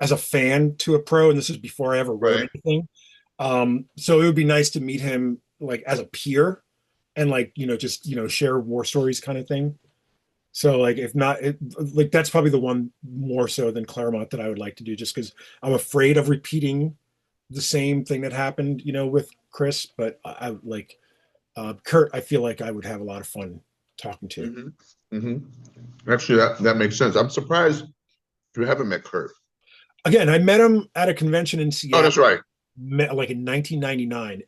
as a fan to a pro, and this is before I ever wrote Right. anything. So it would be nice to meet him like as a peer and like, just, share war stories kind of thing. So like if not like that's probably the one more so than Claremont that I would like to do just because I'm afraid of repeating the same thing that happened, with Chris, but I like Kurt, I feel like I would have a lot of fun talking to. Actually, that makes sense. I'm surprised you haven't met Kurt. Again, I met him at a convention in Seattle. Oh, that's right. Like in 1999.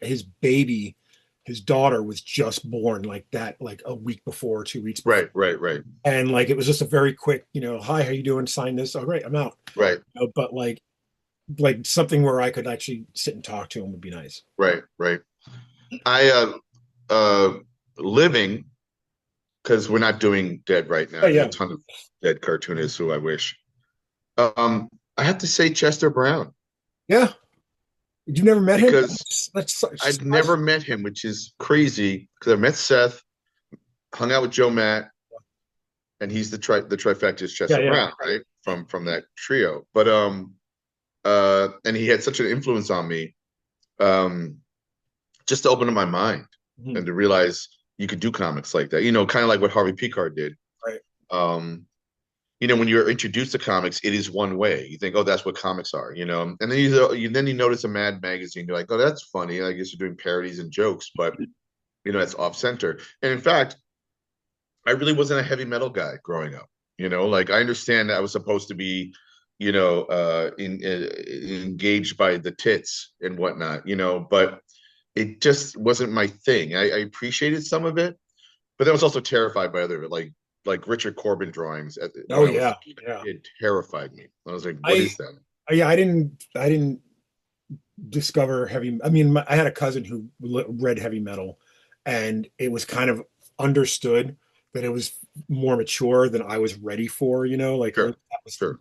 His daughter was just born like that, like a week before, 2 weeks before. Right. And like it was just a very quick, hi, how you doing? Sign this. Oh, great, I'm out. Right. But like something where I could actually sit and talk to him would be nice. Right. I living, because we're not doing Dead right now. Oh, yeah. There's a ton of Dead cartoonists who I wish. I have to say Chester Brown. Yeah. You've never met him? Because I've never met him, which is crazy because I've met Seth, hung out with Joe Matt, and he's the trifecta is Chester Brown, right? From that trio. But and he had such an influence on me, just to open up my mind and to realize you could do comics like that, kind of like what Harvey Picard did. Right. When you're introduced to comics, it is one way. You think, oh, that's what comics are, and then you notice a Mad magazine. You're like, oh, that's funny. I guess you're doing parodies and jokes, but that's off center. And in fact, I really wasn't a heavy metal guy growing up. Like I understand that I was supposed to be, engaged by the tits and whatnot, but it just wasn't my thing. I appreciated some of it, but then I was also terrified by other like Richard Corbin drawings. It terrified me. I was like, what is that? Yeah, I didn't discover heavy. I mean, I had a cousin who read heavy metal, and it was kind of understood that it was more mature than I was ready for. Like Sure. that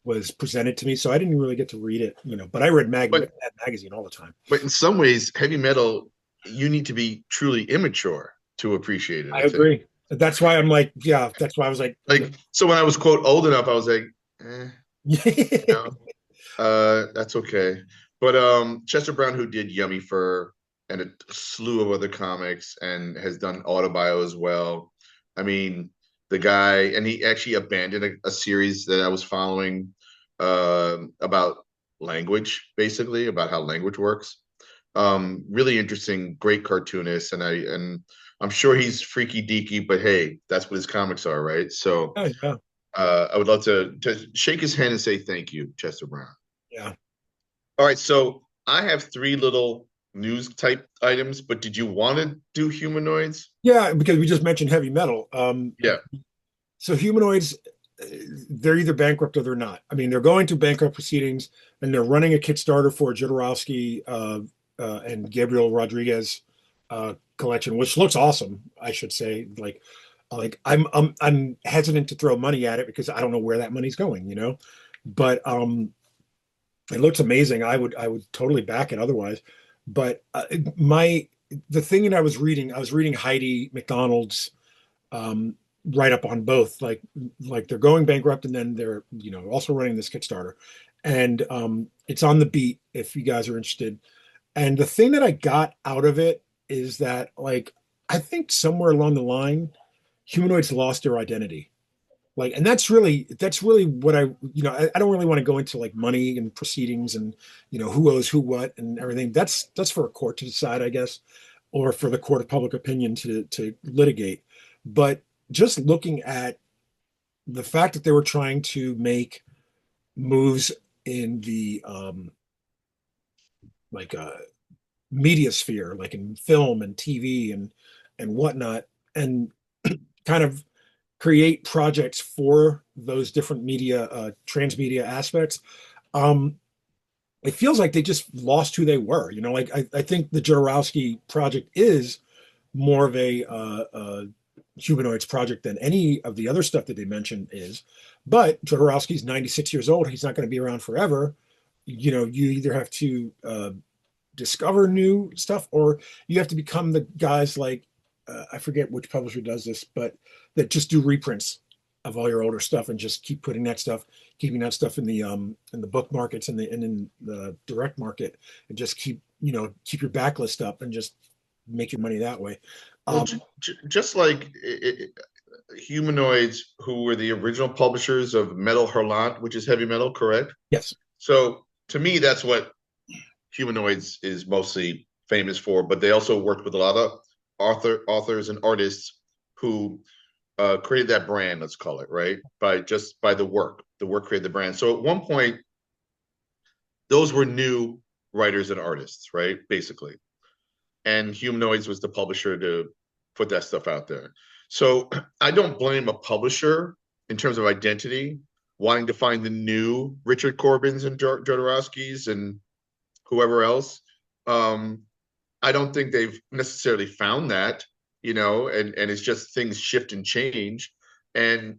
was presented to me, so I didn't really get to read it. But I read magazine all the time. But in some ways, heavy metal, you need to be truly immature to appreciate it. I agree. That's why I'm like, yeah. That's why I was like, so when I was quote old enough, I was like, that's okay. But Chester Brown, who did Yummy Fur and a slew of other comics and has done Autobio as well. I mean, the guy, and he actually abandoned a series that I was following about language, basically about how language works. Really interesting, great cartoonist, and I'm sure he's freaky deaky, but hey, that's what his comics are, right? So I would love to shake his hand and say thank you, Chester Brown. Yeah. All right, so I have three little news type items, but did you want to do humanoids? Yeah, because we just mentioned heavy metal. Yeah. So humanoids, they're either bankrupt or they're not. I mean, they're going to bankrupt proceedings, and they're running a Kickstarter for Jodorowsky and Gabriel Rodriguez collection, which looks awesome. I should say, I'm hesitant to throw money at it because I don't know where that money's going, But it looks amazing. I would totally back it otherwise. But my the thing that I was reading Heidi McDonald's um, write up on both. Like they're going bankrupt and then they're also running this Kickstarter, and it's on the beat if you guys are interested. And the thing that I got out of it is that I think somewhere along the line, humanoids lost their identity. And that's really what I don't really want to go into like money and proceedings and who owes who what and everything. That's for a court to decide, I guess, or for the court of public opinion to litigate. But just looking at the fact that they were trying to make moves in the like uh media sphere, like in film and TV and whatnot, and kind of create projects for those different media, transmedia aspects. Um, it feels like they just lost who they were. I think the Jodorowsky project is more of a humanoids project than any of the other stuff that they mentioned is. But Jodorowsky's 96 years old. He's not going to be around forever. You either have to discover new stuff or you have to become the guys like I forget which publisher does this, but that just do reprints of all your older stuff and just keep putting that stuff, keeping that stuff in the book markets and in the direct market, and just keep your backlist up and just make your money that way. Well, just like humanoids, who were the original publishers of Metal Hurlant, which is heavy metal, correct? Yes. So to me, that's what humanoids is mostly famous for. But they also worked with a lot of authors and artists who created that brand, let's call it, right? By the work created the brand. So at one point, those were new writers and artists, right? Basically. And Humanoids was the publisher to put that stuff out there. So I don't blame a publisher in terms of identity, wanting to find the new Richard Corbins and Jodorowskis and whoever else. I don't think they've necessarily found that, and it's just things shift and change. And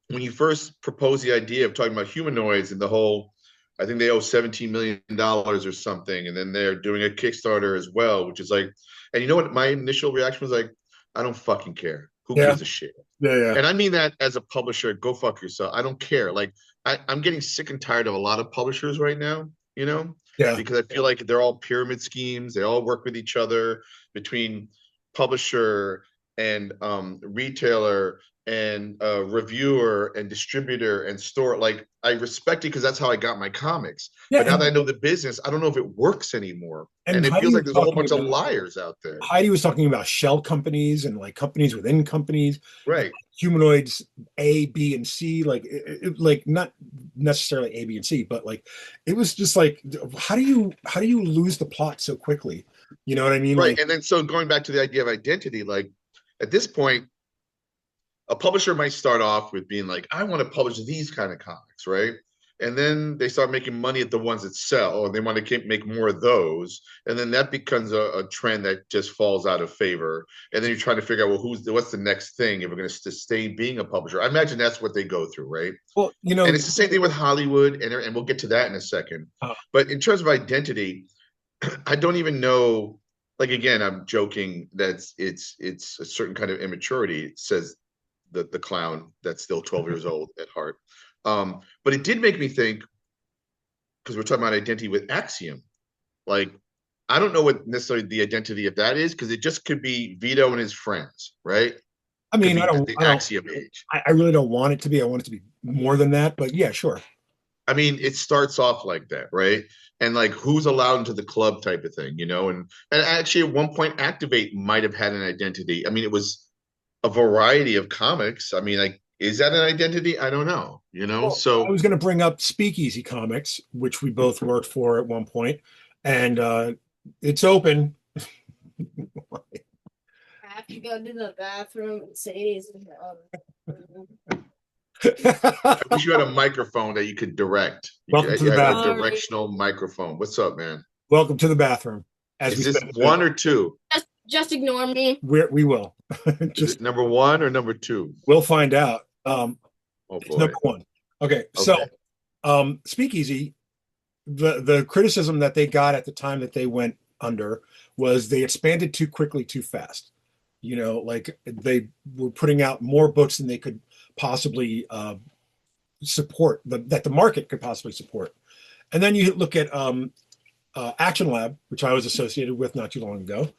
when you first proposed the idea of talking about humanoids and the whole, I think they owe $17 million or something, and then they're doing a Kickstarter as well, which is like, and you know what? My initial reaction was like, I don't fucking care. Who gives a shit? Yeah. And I mean that as a publisher, go fuck yourself. I don't care. Like, I'm getting sick and tired of a lot of publishers right now, Yeah. because I feel like they're all pyramid schemes. They all work with each other between publisher and retailer and reviewer and distributor and store. Like, I respect it because that's how I got my comics. Yeah, but now that I know the business, I don't know if it works anymore. And it Heidi feels like was there's a whole talking bunch of about liars out there. Heidi was talking about shell companies and like companies within companies, Right. humanoids A, B, and C, like not necessarily A, B, and C, but like it was just like, how do you lose the plot so quickly? You know what I mean? Right. Like, And then so going back to the idea of identity, like at this point, a publisher might start off with being like, I want to publish these kind of comics, right? And then they start making money at the ones that sell, and they want to make more of those. And then that becomes a trend that just falls out of favor. And then you're trying to figure out, well, what's the next thing if we're going to stay being a publisher? I imagine that's what they go through, right? well, And it's the same thing with Hollywood, and we'll get to that in a second. But in terms of identity, I don't even know. Like, again, I'm joking that it's a certain kind of immaturity, says the clown that's still 12 years old at heart. But it did make me think, because we're talking about identity with Axiom. Like, I don't know what necessarily the identity of that is, because it just could be Vito and his friends, right? I mean, the Axiom age. I really don't want it to be. I want it to be more than that, but yeah, sure. I mean, it starts off like that, right? And like, who's allowed into the club type of thing, and actually at one point Activate might have had an identity. I mean, it was a variety of comics. I mean, like, is that an identity? I don't know, you know? Well, I So was going to bring up Speakeasy Comics, which we both worked for at one point, and it's open. I have to go to the bathroom and say I wish you had a microphone that you could direct. Welcome to the You had a bathroom. directional microphone. What's up, man? Welcome to the bathroom. As Is we this said, one or two? just ignore me. we will. Is Just it number one or number two? we'll find out. Oh It's boy. number one. Okay, so Okay. Speakeasy, the criticism that they got at the time that they went under was they expanded too quickly, too fast. You know, like they were putting out more books than they could possibly support, that the market could possibly support. And then you look at Action Lab, which I was associated with not too long ago,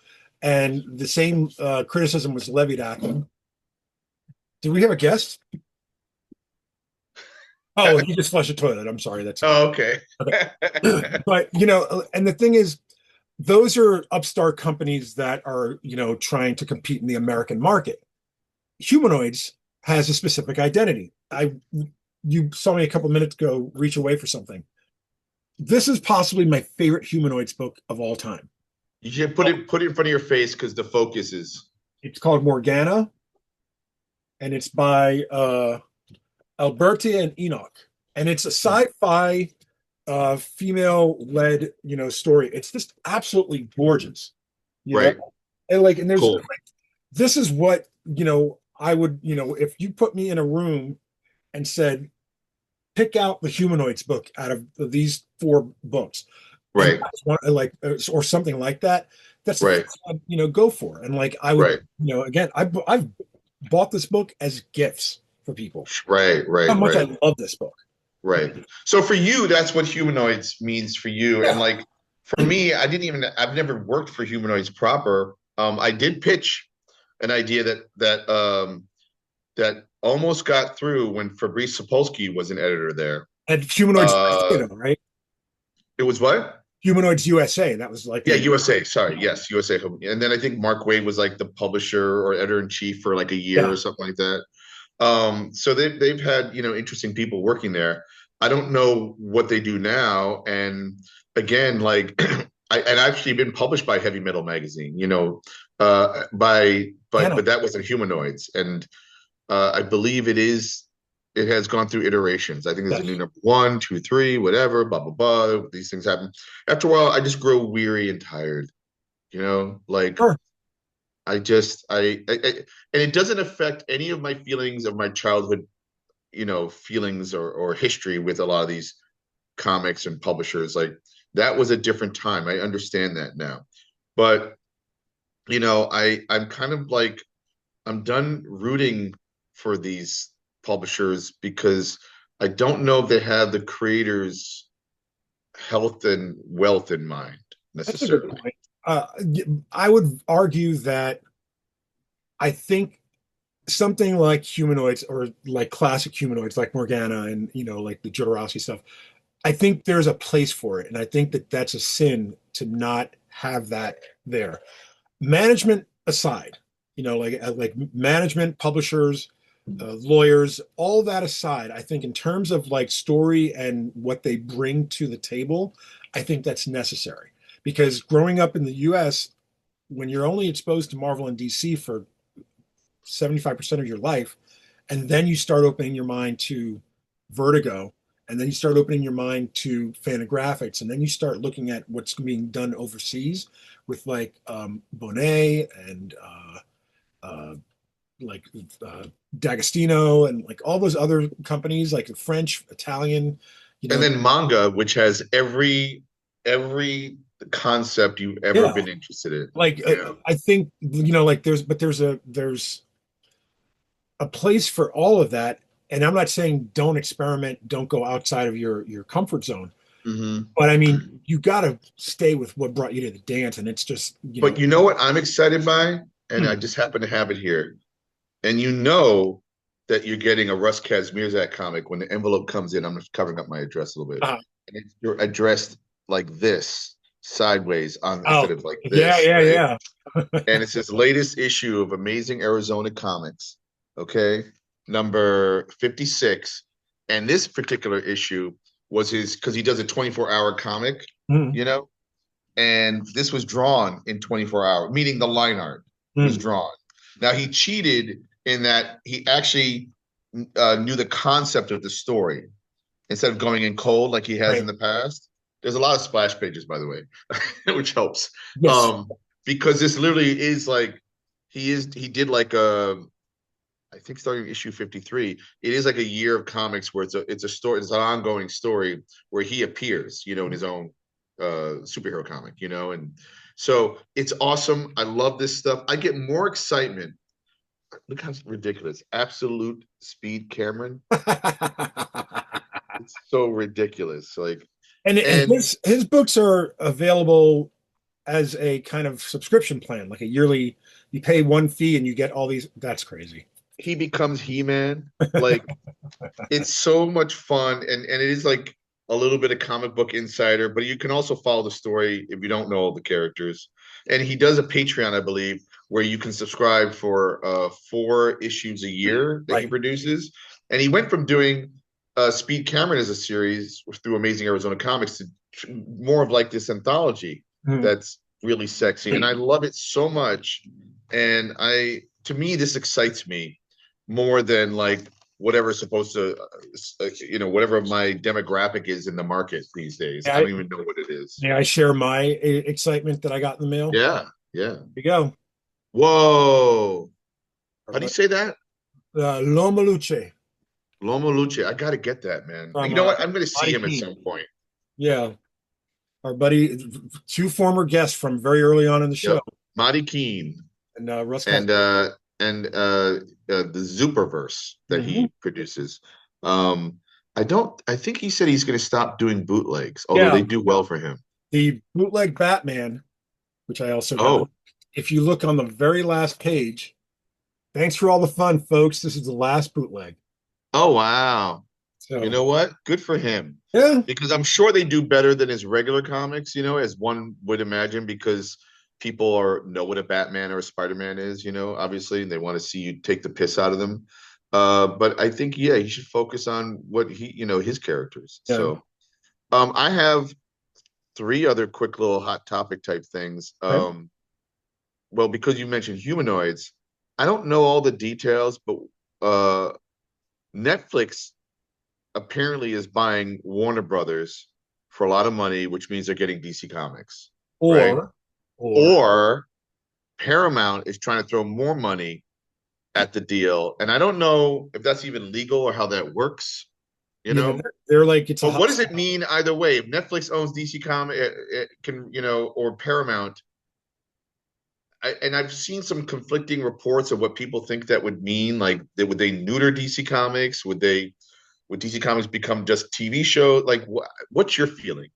and the same criticism was levied at them. Did we have a guest? Oh, he just flushed a toilet. I'm sorry. That's Oh, okay. but you know, and the thing is, those are upstart companies that are, you know, trying to compete in the American market. Humanoids has a specific identity. You saw me a couple minutes ago reach away for something. This is possibly my favorite Humanoids book of all time. You should put it in front of your face because the focus is. It's called Morgana, and it's by Albertia and Enoch, and it's a sci-fi female-led, you know, story. It's just absolutely gorgeous, you Right. know? And there's Cool. this is what, you know, I would, you know, if you put me in a room and said, pick out the Humanoids book out of these four books, Right. like, or something like that. That's the Right. first I'd, you know, go for. And like I would, Right. you know, again, I've bought this book as gifts for people. Right. How much Right. I love this book. Right. So for you, that's what Humanoids means for you. Yeah. And like for me, I've never worked for Humanoids proper. I did pitch an idea that almost got through when Fabrice Sapolsky was an editor there. And Humanoids USA, though, right? It was what? Humanoids USA. That was like USA. Sorry, yes, USA. And then I think Mark Waid was like the publisher or editor in chief for like a year or something like that. So they've had, you know, interesting people working there. I don't know what they do now. And again, like I've actually been published by Heavy Metal Magazine, you know, but that wasn't Humanoids. And I believe it has gone through iterations. I think there's a new number 1, 2, 3, whatever, blah, blah, blah. These things happen. After a while, I just grow weary and tired, you know, like Sure. I and it doesn't affect any of my feelings of my childhood, you know, feelings or history with a lot of these comics and publishers. Like that was a different time. I understand that now. But, you know, I'm kind of like, I'm done rooting for these publishers because I don't know if they have the creators' health and wealth in mind necessarily. That's a good point. I would argue that I think something like Humanoids or like classic Humanoids, like Morgana and, you know, like the Jodorowsky stuff, I think there's a place for it. And I think that that's a sin to not have that there. Management aside, you know, like management, publishers, lawyers, all that aside, I think in terms of like story and what they bring to the table, I think that's necessary. Because growing up in the US, when you're only exposed to Marvel and DC for 75% of your life, and then you start opening your mind to Vertigo, and then you start opening your mind to Fantagraphics, and then you start looking at what's being done overseas with like Bonet and D'Agostino and like all those other companies, like the French, Italian, you know. And then manga, which has every concept you've ever been interested in. Like I think, you know, like there's a place for all of that. And I'm not saying don't experiment, don't go outside of your comfort zone. Mm-hmm. But I mean, you got to stay with what brought you to the dance. And it's just, but you know what I'm excited by? And I just happen to have it here. And you know that you're getting a Russ Kazmierzak comic when the envelope comes in. I'm just covering up my address a little bit. And you're addressed like this, sideways instead of like this. Yeah. And it's his latest issue of Amazing Arizona Comics. Okay. number 56, and this particular issue was his because he does a 24-hour comic, Mm. you know, and this was drawn in 24 hours, meaning the line art was Mm. drawn. Now he cheated in that he actually knew the concept of the story instead of going in cold like he has in Right. the past. There's a lot of splash pages, by the way, which helps. Yes. Because this literally is like he did like a I think starting issue 53, it is like a year of comics where it's a story, it's an ongoing story where he appears, you know, in his own superhero comic, you know, and so it's awesome. I love this stuff. I get more excitement. Look how ridiculous. Absolute Speed Cameron. It's so ridiculous. Like, And and his books are available as a kind of subscription plan, like a yearly. You pay one fee and you get all these. That's crazy. he becomes He-Man. Like, it's so much fun, and it is like a little bit of comic book insider, but you can also follow the story if you don't know all the characters. And he does a Patreon, I believe, where you can subscribe for 4 issues a year that he Right. produces. And he went from doing Speed Cameron as a series through Amazing Arizona Comics to more of like this anthology Mm. that's really sexy, and I love it so much. And to me, this excites me more than like whatever's supposed to, you know, whatever my demographic is in the market these days. Yeah, I don't even know what it is. I share my excitement that I got in the mail. Yeah, yeah. Here you go. Whoa. How do you But say that? Loma Luce Lomo Luce. I got to get that, man. from You know what? I'm going to see Marty him at Keene. some point. Yeah, our buddy, two former guests from very early on in the show, Yep. Marty Keene and Russ and Cousins. the Zuperverse that Mhm. he produces. Um, I think he said he's going to stop doing bootlegs, although Yeah, they do well for him. the bootleg Batman, which I also got. Oh, If you look on the very last page, thanks for all the fun, folks. This is the last bootleg. oh, wow. You So know what? Good for him. yeah, Because I'm sure they do better than his regular comics, you know, as one would imagine, because people know what a Batman or a Spider-Man is, you know, obviously, and they want to see you take the piss out of them. But I think, yeah, he should focus on what his characters. yeah. So I have 3 other quick little hot topic type things. Okay. Well, because you mentioned humanoids, I don't know all the details, but uh Netflix apparently is buying Warner Brothers for a lot of money, which means they're getting DC Comics, right? Or or Or Paramount is trying to throw more money at the deal. And I don't know if that's even legal or how that works, you yeah, know? they're like it's a But what hot. does it mean either way? If Netflix owns DC Comics, it can, or Paramount, and I've seen some conflicting reports of what people think that would mean. Like, would they neuter DC Comics? Would DC Comics become just TV show? Like, what's your feeling?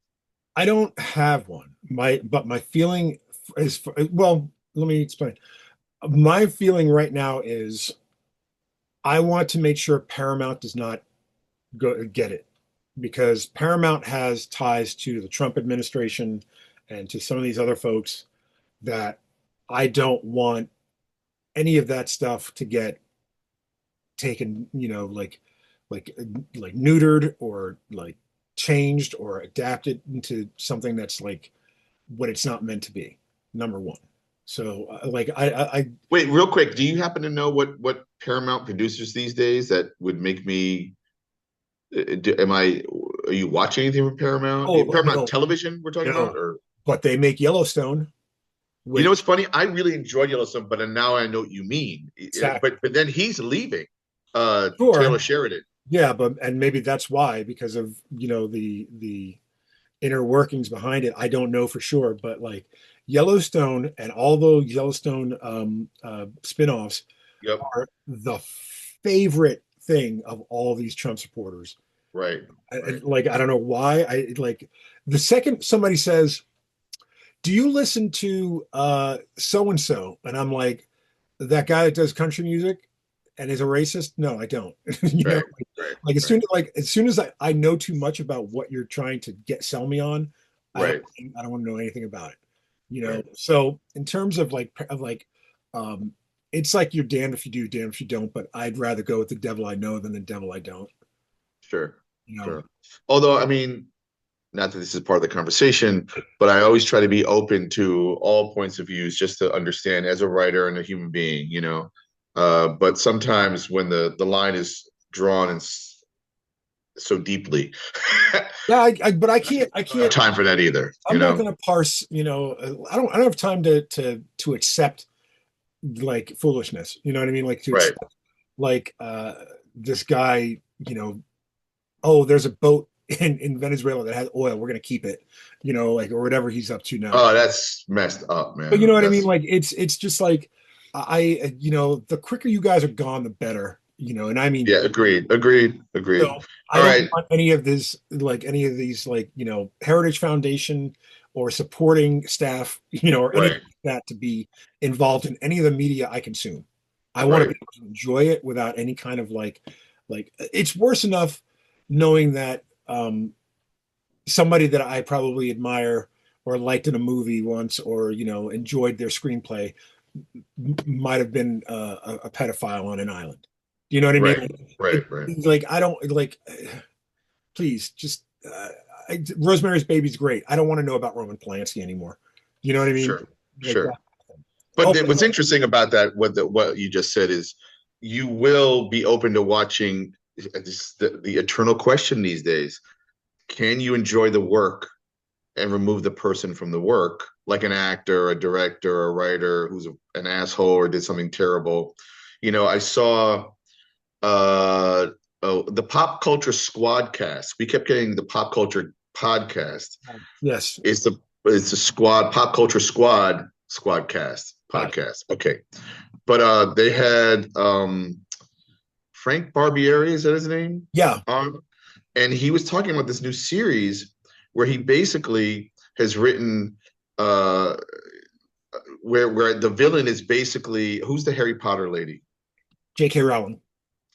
I don't have one. My feeling is well. Let me explain. My feeling right now is I want to make sure Paramount does not go get it because Paramount has ties to the Trump administration and to some of these other folks that I don't want any of that stuff to get taken, like like neutered or like changed or adapted into something that's like what it's not meant to be. Number one. So like I Wait, real quick, do you happen to know what Paramount produces these days that would make me? Are you watching anything from Paramount? oh Paramount no Television, we're talking about, no, or but they make Yellowstone you know, with it's funny. I really enjoyed Yellowstone, but now I know what you mean. exactly But then he's leaving. Taylor sure Sheridan. yeah, but and maybe that's why because of the inner workings behind it. I don't know for sure, but like Yellowstone and all those Yellowstone spinoffs Yep. are the favorite thing of all these Trump supporters. Right. Right. Like I don't know why. I like the second somebody says, "Do you listen to so and so?" and I'm like, "That guy that does country music and is a racist?" No, I don't. you know, Right. Right. like Right. as soon as I know too much about what you're trying to sell me on, Right. I don't want to know anything about it. Right. So in terms of like um it's like you're damned if you do, damned if you don't. But I'd rather go with the devil I know than the devil I don't. Sure, You know. sure. Although, I mean, not that this is part of the conversation, but I always try to be open to all points of views just to understand as a writer and a human being, you know. But sometimes when the line is drawn and so deeply, Yeah, but I I can't. I don't have can't. time for that either, you I'm not know. going to parse. You know, I don't have time to accept like foolishness. You know what I mean? Like to Right. accept like this guy. You know, oh, there's a boat in Venezuela that has oil. We're going to keep it. You know, like or whatever he's up to now. Oh, that's messed up, But you know man. what I mean? That's Like it's just like you know, the quicker you guys are gone, the better. You know, and I mean, yeah, agreed. so I All don't right, want any of this, like any of these, like you know, Heritage Foundation or supporting staff, you know, or anything right, like that to be involved in any of the media I consume. I want to right. be able to enjoy it without any kind of like it's worse enough knowing that somebody that I probably admire or liked in a movie once or you know enjoyed their screenplay might have been a pedophile on an island. You know what I mean? Right, right, right. It's like I don't like. Please, just Rosemary's Baby's great. I don't want to know about Roman Polanski anymore. You know what I mean? Sure, Like that. sure. But Oh, what's interesting about that, what you just said is, you will be open to watching the eternal question these days. Can you enjoy the work and remove the person from the work, like an actor, a director, a writer who's an asshole or did something terrible? You know, I saw the Pop Culture Squadcast. We kept getting the Pop Culture Podcast. yes. It's a squad Pop Culture Squadcast Got it. podcast. Okay, but they had Frank Barbieri, is that his name? Yeah. And he was talking about this new series where he basically has written uh where the villain is basically, who's the Harry Potter lady? J.K. Rowling.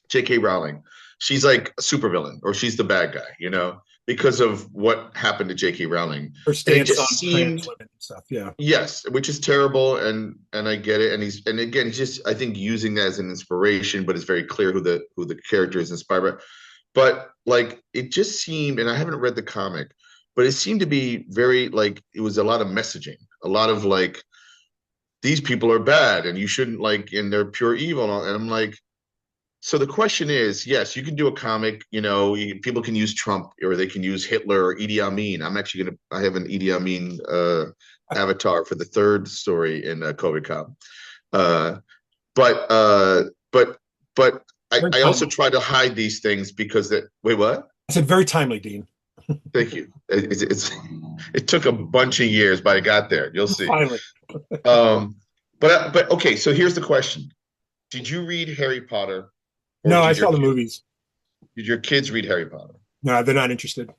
J.K. Rowling. She's like a supervillain, or she's the bad guy, you know, because of what happened to J.K. Rowling. Her And it stance on just trans seemed, women and stuff. Yeah. yes, which is terrible, and I get it. And again, he's just, I think, using that as an inspiration, but it's very clear who the character is inspired by. But like it just seemed, and I haven't read the comic, but it seemed to be very like it was a lot of messaging, a lot of like, these people are bad and you shouldn't like, and they're pure evil. And I'm like, so the question is, yes, you can do a comic, you know, people can use Trump or they can use Hitler or Idi Amin. I have an Idi Amin avatar for the third story in COVID Cop. Uh, but, uh, but, but Very I also timely. try to hide these things because wait, what? I said very timely, Dean. Thank you. It took a bunch of years, but I got there. You'll see. Finally. Um, but okay, so here's the question. Did you read Harry Potter, or No, I saw the movies. did your kids read Harry Potter? No, they're not interested.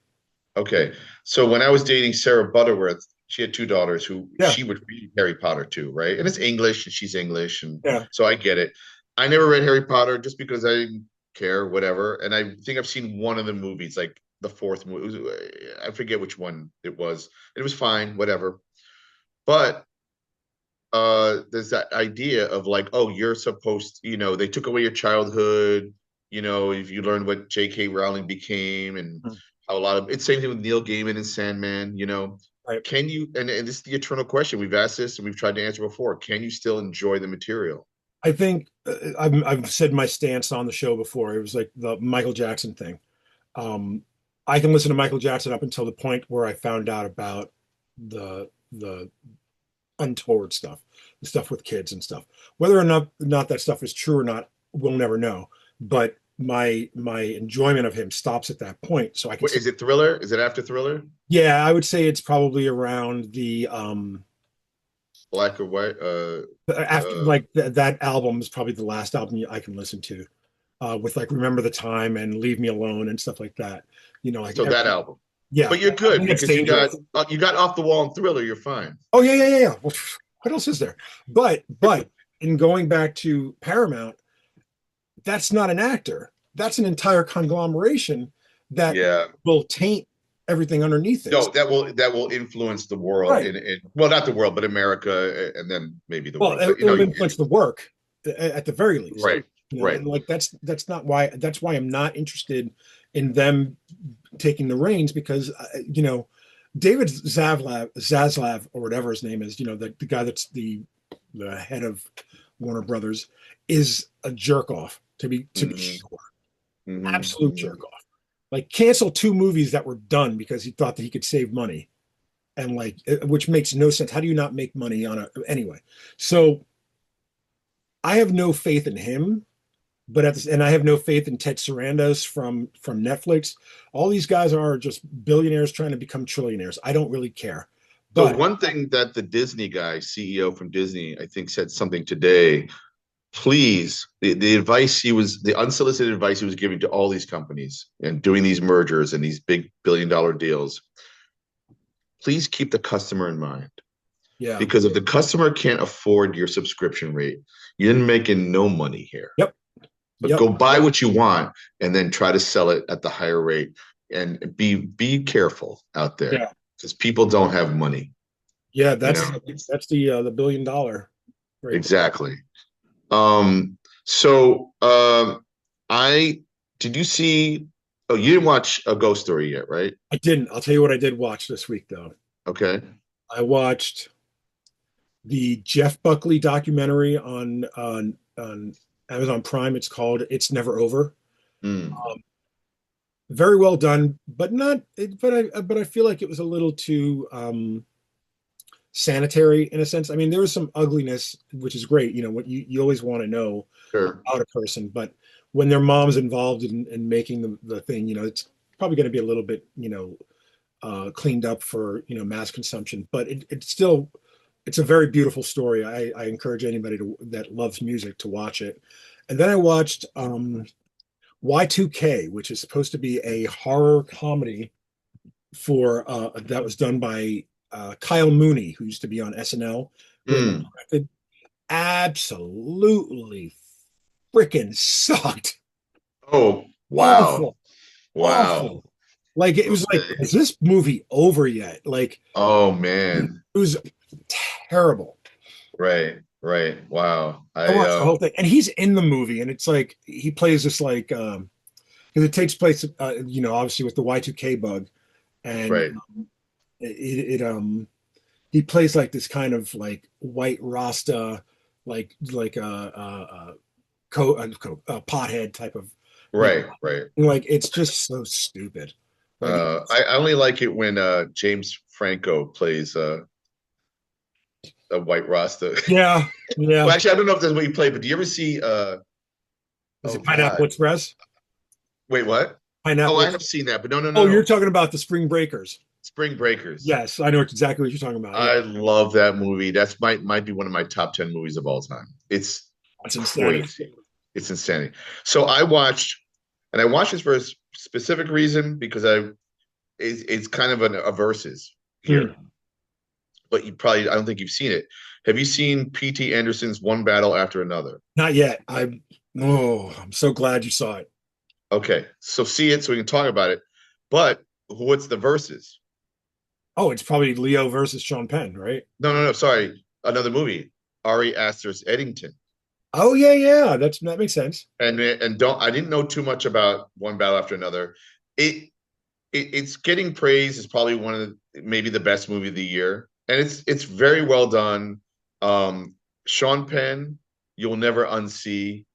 Okay. So when I was dating Sarah Butterworth, she had two daughters who Yeah. she would read Harry Potter too, right? And it's English and she's English, and Yeah. so I get it. I never read Harry Potter just because I didn't care, whatever. And I think I've seen one of the movies, like the fourth movie. I forget which one it was. It was fine, whatever. But there's that idea of like, oh, you're supposed, you know, they took away your childhood, you know, if you learned what J.K. Rowling became, and Mhm. how a lot of it's same thing with Neil Gaiman and Sandman, you know. Right. Can you, and this is the eternal question, we've asked this and we've tried to answer before, can you still enjoy the material? I think I've said my stance on the show before. It was like the Michael Jackson thing. Um, I can listen to Michael Jackson up until the point where I found out about the untoward stuff, the stuff with kids and stuff. Whether or not that stuff is true or not, we'll never know. But my enjoyment of him stops at that point. So I can What, say, is it Thriller? Is it after Thriller? yeah, I would say it's probably around the Black or White? after like that album is probably the last album I can listen to. With like Remember the Time and Leave Me Alone and stuff like that. You know, like So that album. yeah, But you're I good think it's because dangerous. you got Off the Wall and Thriller, you're fine. Oh yeah. Well, what else is there? But in going back to Paramount, that's not an actor. That's an entire conglomeration that Yeah. will taint everything underneath it. No, that will influence the world Right. in well, not the world, but America, and then maybe the Well, world. But you know, it'll influence the work. at the very least. Right. Right. And like that's not why that's why I'm not interested in them taking the reins, because David Zaslav or whatever his name is, the guy that's the head of Warner Brothers, is a jerk off to be sure. Absolute jerk off. Like, cancel 2 movies that were done because he thought that he could save money, and like, which makes no sense. How do you not make money on a anyway? So I have no faith in him, but and I have no faith in Ted Sarandos from Netflix. All these guys are just billionaires trying to become trillionaires. I don't really care. So But one thing that the Disney guy, CEO from Disney, I think said something today. Please, the advice the unsolicited advice he was giving to all these companies and doing these mergers and these big billion-dollar deals, please keep the customer in mind. yeah, Because if the customer can't afford your subscription rate, you're making no money here. Yep. But go buy what you want and then try to sell it at the higher rate, and be careful out there, because people don't have money. Yeah, that's the $1 billion rate. Exactly. Did you see? Oh, you didn't watch A Ghost Story yet, right? I didn't. I'll tell you what I did watch this week, though. Okay. I watched the Jeff Buckley documentary on Amazon Prime. It's called "It's Never Over." Very well done, but I feel like it was a little too sanitary in a sense. I mean, there was some ugliness, which is great. What you always want to know about a person, but when their mom's involved in making the thing, it's probably going to be a little bit, cleaned up for, mass consumption, but it's a very beautiful story. I encourage anybody that loves music to watch it. And then I watched Y2K, which is supposed to be a horror comedy that was done by Kyle Mooney, who used to be on SNL. Absolutely freaking sucked. Oh, wow. Awful. Like, it was like, is this movie over yet? Like, oh man, it was terrible. Right. Wow. I watched the whole thing, and he's in the movie, and it's like he plays this like because it takes place, obviously with the Y2K bug, and he plays like this kind of like white Rasta, like a pothead type of right. Like, it's just so stupid. I only like it when James Franco plays a white Rasta. Yeah. Well, actually, I don't know if that's what he played, but do you ever see is it Pineapple Express? Wait, what? Pineapple. Oh, I have seen that, but no. Oh, you're talking about the Spring Breakers. Spring Breakers. Yes, I know exactly what you're talking about. I love that movie. That's might be one of my top 10 movies of all time. It's crazy. It's insanity. So I watched this for a specific reason, because it's kind of a versus here. But I don't think you've seen it. Have you seen P.T. Anderson's One Battle After Another? Not yet. I'm so glad you saw it. Okay, so see it so we can talk about it. But what's the versus? Oh, it's probably Leo versus Sean Penn, right? No. Sorry, another movie. Ari Aster's Eddington. Oh yeah. That makes sense. And I didn't know too much about One Battle After Another. It's getting praised as probably one of maybe the best movie of the year, and it's very well done. Sean Penn, you'll never unsee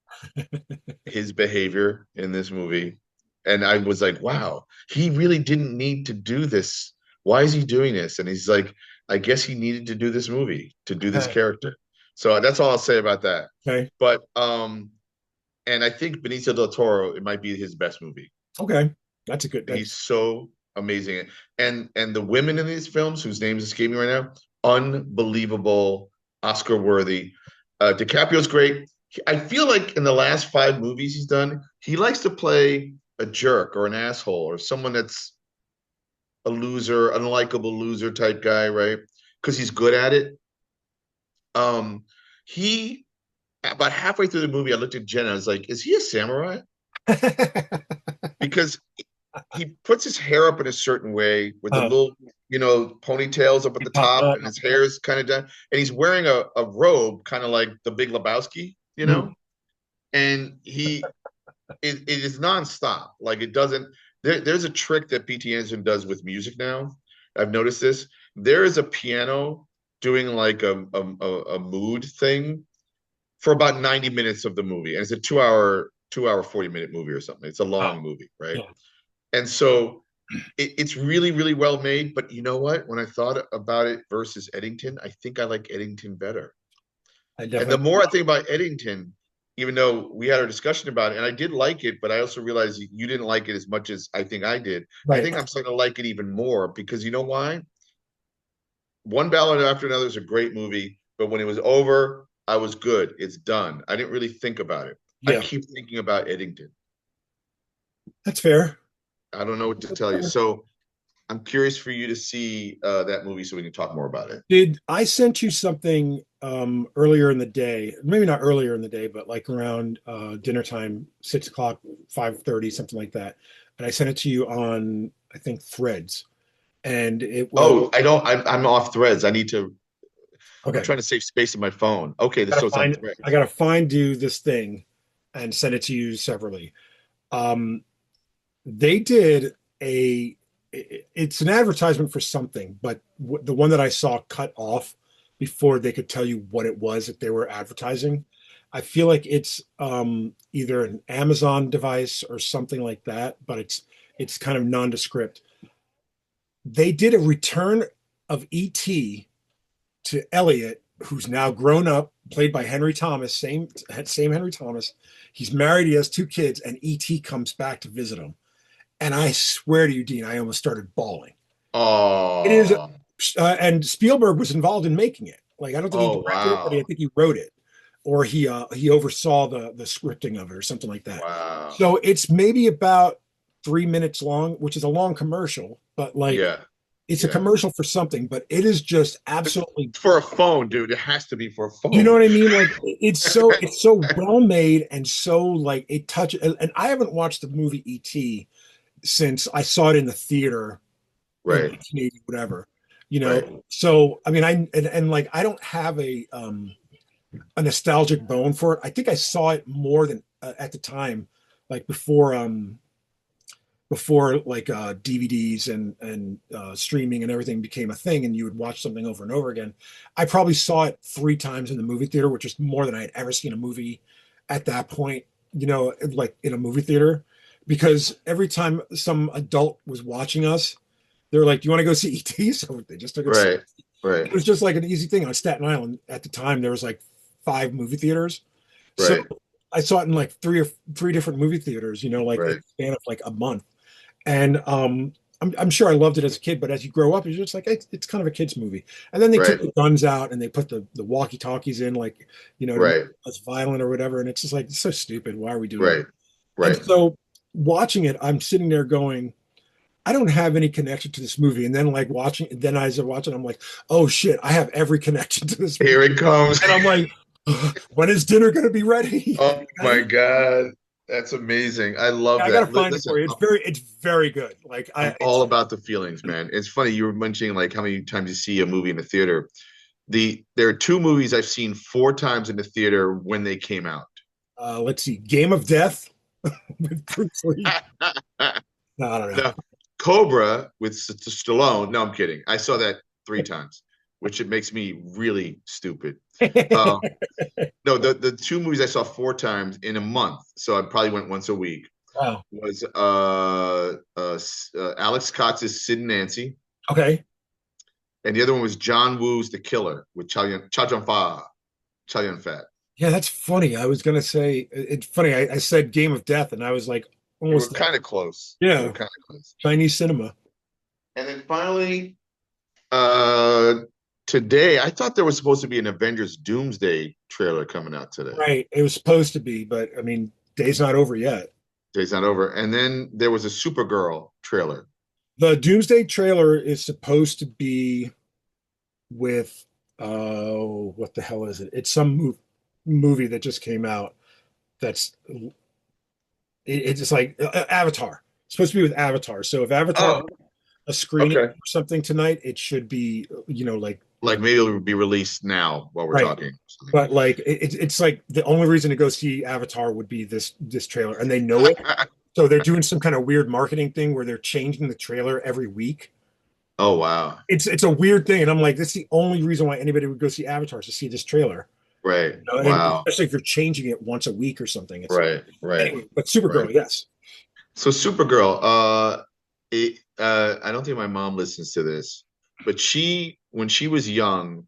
his behavior in this movie, and I was like, wow, he really didn't need to do this. Why is he doing this? And he's like, I guess he needed to do this movie to do this character. So that's all I'll say about that. Okay. But and I think Benicio del Toro, it might be his best movie. Okay. That's a good. He's so amazing. And the women in these films, whose names escape me right now, unbelievable, Oscar worthy. DiCaprio's great. I feel like in the last 5 movies he's done, he likes to play a jerk or an asshole or someone that's a loser, unlikable loser type guy, right? Because he's good at it. He about halfway through the movie, I looked at Jenna. I was like, "Is he a samurai?" Because he puts his hair up in a certain way with the little, ponytails up at the top, and his hair is kind of done, and he's wearing a robe, kind of like the Big Lebowski. you know, and it is nonstop. Like it doesn't. There's a trick that P.T. Anderson does with music now. I've noticed this. There is a piano doing like a mood thing for about 90 minutes of the movie, and it's a 2 hour 40-minute movie or something. It's a Wow. long movie, right? Yeah. And so it's really, really well made. But you know what? When I thought about it versus Eddington, I think I like Eddington better. I And the definitely. more I think about Eddington, even though we had our discussion about it, and I did like it, but I also realized you didn't like it as much as I think I did. I Right. think I'm starting to like it even more because you know why? One Ballad After Another is a great movie, but when it was over, I was good. It's done. I didn't really think about it. I Yeah, keep thinking about Eddington. that's fair. I don't know what to tell you. So I'm curious for you to see that movie so we can talk more about it. Did I sent you something earlier in the day? Maybe not earlier in the day, but like around dinner time, 6 o'clock, 5:30, something like that. And I sent it to you on, I think, Threads. And it was Oh, I don't. I'm off Threads. I need to. I'm okay. trying to save space in my phone. Okay, I this gotta so it's on find I Threads. gotta find you this thing and send it to you separately. Um, they did a it's an advertisement for something, but the one that I saw cut off before they could tell you what it was that they were advertising. I feel like it's either an Amazon device or something like that, but it's kind of nondescript. They did a return of ET to Elliot, who's now grown up, played by Henry Thomas, same Henry Thomas. He's married, he has 2 kids, and ET comes back to visit him. And I swear to you, Dean, I almost started bawling. It is, Oh, and Spielberg was involved in making it. Like I don't think he oh, directed it, but I wow, think he wrote it, or he oversaw the scripting of it, or something like that. wow. So it's maybe about 3 minutes long, which is a long commercial, but like Yeah, it's a yeah. commercial for something. But it is just It's absolutely, for a phone, dude. It has to be for a you know phone. what I mean? Like it's so well made and so like it touches. And I haven't watched the movie E.T. since I saw it in the theater in Right, 1980, whatever, right, So I mean, and like I don't have a nostalgic bone for it. I think I saw it more than at the time, like before like DVDs and streaming and everything became a thing, and you would watch something over and over again. I probably saw it 3 times in the movie theater, which is more than I had ever seen a movie at that point. Like in a movie theater, because every time some adult was watching us, they were like, "Do you want to go see ET?" So they just took it. right, It right, was just like an easy thing on Staten Island at the time. There was like 5 movie theaters, so right, I saw it in like three different movie theaters. Like in right, the span of like a month. And I'm sure I loved it as a kid, but as you grow up, it's just like it's kind of a kid's movie. And then they took right, the guns out and they put the walkie talkies in, like to make right, it less violent or whatever. And it's just like it's so stupid. Why are we doing that? right, And right, so watching it, I'm sitting there going, I don't have any connection to this movie. And then like watching, then as I watch it, I'm like, oh shit, I have every connection to this movie. Here it comes. And I'm like, when is dinner going to be ready? Oh my God. That's amazing. I love I got to that. find it Listen, for you. It's very good. Like I'm all about the feelings, man. It's funny you were mentioning like how many times you see a movie in the theater. There are 2 movies I've seen 4 times in the theater when they came out. let's see, Game of Death with Bruce Lee. No, I don't know. The Cobra with Stallone. No, I'm kidding. I saw that 3 times, which it makes me really stupid. Um, no, the 2 movies I saw 4 times in a month, so I probably went once a week. Wow. Was Alex Cox's Sid and Nancy, Okay. and the other one was John Woo's The Killer with Chow Yun Fat. Yeah, that's funny. I was gonna say it's funny. I said Game of Death, and I was like You were almost there. kind of close. You were Yeah, kind of close. Chinese cinema. And then finally, uh, today I thought there was supposed to be an Avengers Doomsday trailer coming out today. Right. It was supposed to be, but I mean, day's not over yet. Day's not over. And then there was a Supergirl trailer. The Doomsday trailer is supposed to be with what the hell is it? It's some movie that just came out. That's it's just like Avatar. It's supposed to be with Avatar. So if Avatar Oh, a screening okay. or something tonight, it should be like Like maybe it'll be released now while we're Right. talking. But like it's like the only reason to go see Avatar would be this trailer, and they know it. So they're doing some kind of weird marketing thing where they're changing the trailer every week. Oh wow. It's a weird thing, and I'm like, that's the only reason why anybody would go see Avatar is to see this trailer. Right. And Wow. especially if you're changing it once a week or something. It's Right. Right. anyway, but Supergirl, Right. yes. So Supergirl, I don't think my mom listens to this, but when she was young,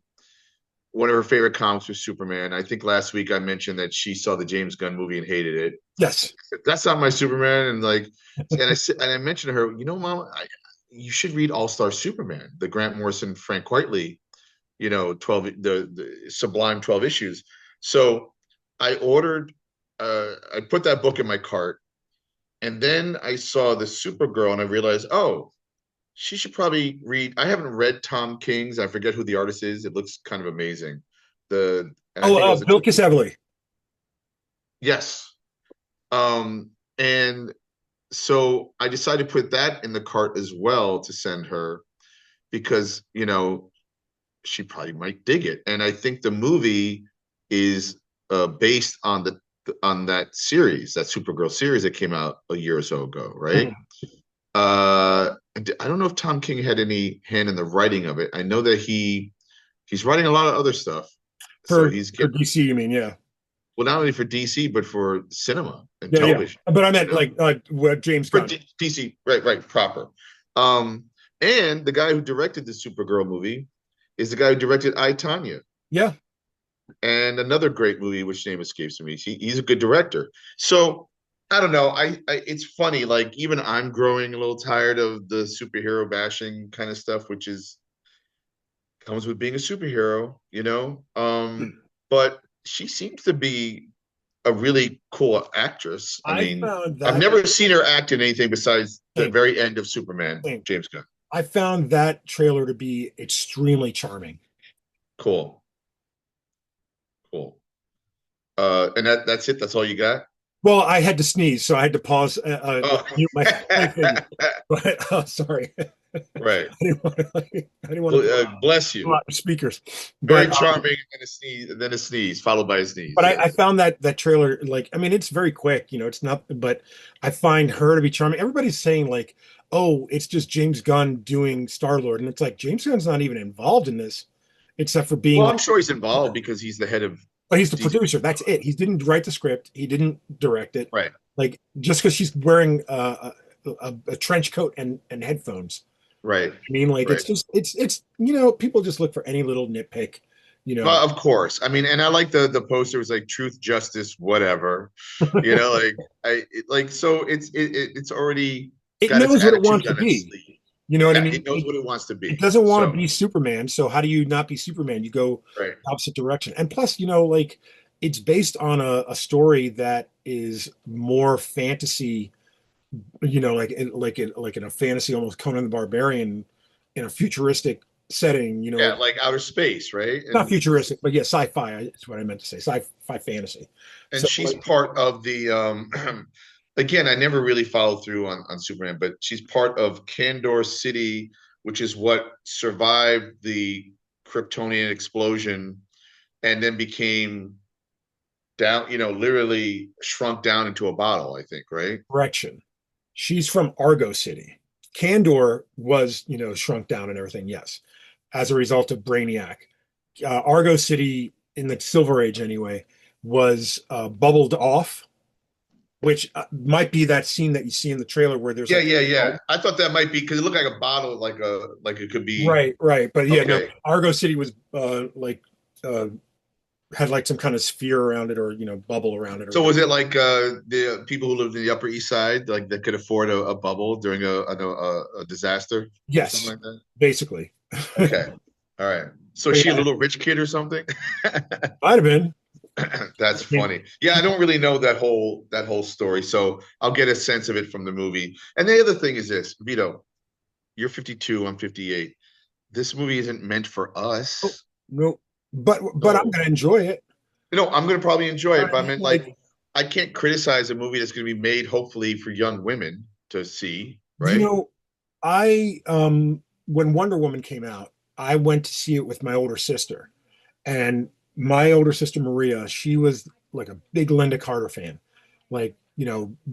one of her favorite comics was Superman. I think last week I mentioned that she saw the James Gunn movie and hated it. Yes. That's not my Superman. And I mentioned to her, Mom, you should read All Star Superman, the Grant Morrison, Frank Quitely, the Sublime 12 issues. So I I put that book in my cart, and then I saw the Supergirl, and I realized, oh, she should probably read. I haven't read Tom King's. I forget who the artist is. It looks kind of amazing. And I think it was Bill Kisevely. Yes. And so I decided to put that in the cart as well to send her because, she probably might dig it. And I think the movie is based on that series, that Supergirl series that came out a year or so ago, right? I don't know if Tom King had any hand in the writing of it. I know that he's writing a lot of other stuff. For DC, you mean? Yeah. Well, not only for DC, but for cinema and Yeah, television. yeah. But I meant what James Gunn. For DC, right, proper. And the guy who directed the Supergirl movie is the guy who directed I, Tonya. Yeah. And another great movie, which name escapes me. He's a good director. So I don't know. It's funny. Like even I'm growing a little tired of the superhero bashing kind of stuff, which comes with being a superhero, But she seems to be a really cool actress. I mean, I've never seen her act in anything besides the very end of Superman, James Gunn. I found that trailer to be extremely charming. Cool. And that's it. That's all you got? Well, I had to sneeze, so I had to pause. Mute my thing. But sorry. Right. I didn't want to bless you. Speakers. Very charming, and then a sneeze, followed by a sneeze. But I found that trailer, like, I mean, it's very quick, it's not, but I find her to be charming. Everybody's saying like, oh, it's just James Gunn doing Star-Lord, and it's like James Gunn's not even involved in this, except for being. Well, I'm sure he's involved because he's the head of. But he's the producer. That's it. He didn't write the script. He didn't direct it. Right. Like just because she's wearing a trench coat and headphones. Right. I mean, like it's just it's people just look for any little nitpick. Well, of course. I mean, and I like the poster was like truth, justice, whatever. So it's already. It knows what it wants to be. You know what I mean? It knows what it wants to be. It doesn't want to be Superman, so how do you not be Superman? You go opposite direction. And plus, like it's based on a story that is more fantasy, like in a fantasy, almost Conan the Barbarian, in a futuristic setting. Yeah, like outer space, right? Not futuristic, but yeah, sci-fi. That's what I meant to say. Sci-fi fantasy. And so, she's part of the. Again, I never really followed through on Superman, but she's part of Kandor City, which is what survived the Kryptonian explosion and then became down, literally shrunk down into a bottle, I think, right? Correction. She's from Argo City. Kandor was, shrunk down and everything, yes, as a result of Brainiac. Argo City, in the Silver Age anyway, was bubbled off, which might be that scene that you see in the trailer where there's yeah. I thought that might be because it looked like a bottle, like it could be right. But yeah, no, Argo City was had like some kind of sphere around it or bubble around it. So was it like the people who lived in the Upper East Side, like that could afford a bubble during a disaster? Yes, something like that. Basically. Okay, all right. So is she a little rich kid or something? Might have been. That's funny. Yeah, I don't really know that whole story, so I'll get a sense of it from the movie. And the other thing is this, Vito, you're 52, I'm 58. This movie isn't meant for us. Oh, no, but I'm gonna enjoy it. I'm gonna probably enjoy it, but I mean, like, I can't criticize a movie that's gonna be made hopefully for young women to see, right? I when Wonder Woman came out, I went to see it with my older sister, and my older sister Maria, she was like a big Linda Carter fan. Like,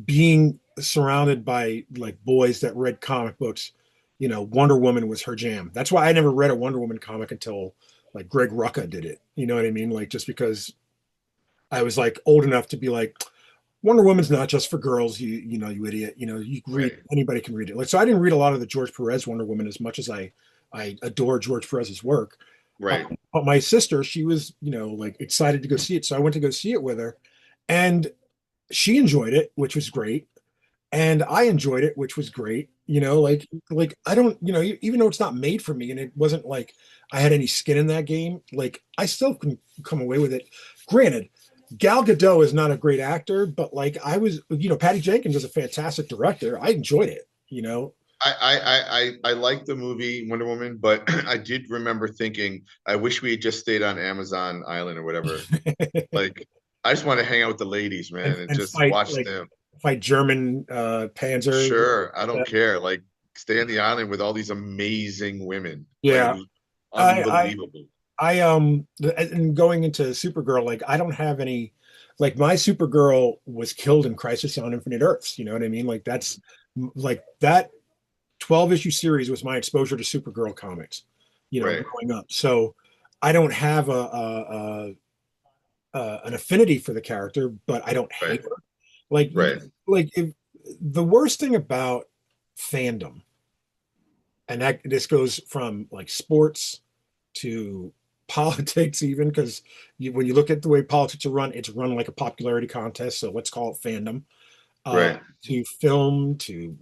being surrounded by like boys that read comic books, Wonder Woman was her jam. That's why I never read a Wonder Woman comic until like Greg Rucka did it. You know what I mean? Like, just because I was like old enough to be like, Wonder Woman's not just for girls, you idiot. You can read, Right. anybody can read it. Like, so I didn't read a lot of the George Perez Wonder Woman as much as I adore George Perez's work. Right. But my sister, she was, like excited to go see it. So I went to go see it with her, and she enjoyed it, which was great. And I enjoyed it, which was great. Like I don't, even though it's not made for me and it wasn't like I had any skin in that game, like I still can come away with it. Granted, Gal Gadot is not a great actor, but like I was, Patty Jenkins is a fantastic director. I enjoyed it. I like the movie Wonder Woman, but I did remember thinking, I wish we had just stayed on Amazon Island or whatever. Like, I just want to hang out with the ladies, man, and and just watch them. fight German Panzer. Sure, I don't care. Like, stay on the island with all these amazing women. Like, it Yeah, was I unbelievable. and going into Supergirl, like I don't have any, like my Supergirl was killed in Crisis on Infinite Earths. You know what I mean? Like that's like that 12 issue series was my exposure to Supergirl comics. Right, Growing up. So I don't have an affinity for the character, but I don't right, hate her. Like, right. if the worst thing about fandom, and that this goes from like sports to politics, even because when you look at the way politics are run, it's run like a popularity contest. So let's call it fandom. Right. To film, to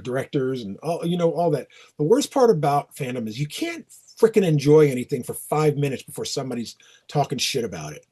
directors, and all that. The worst part about fandom is you can't freaking enjoy anything for 5 minutes before somebody's talking shit about it.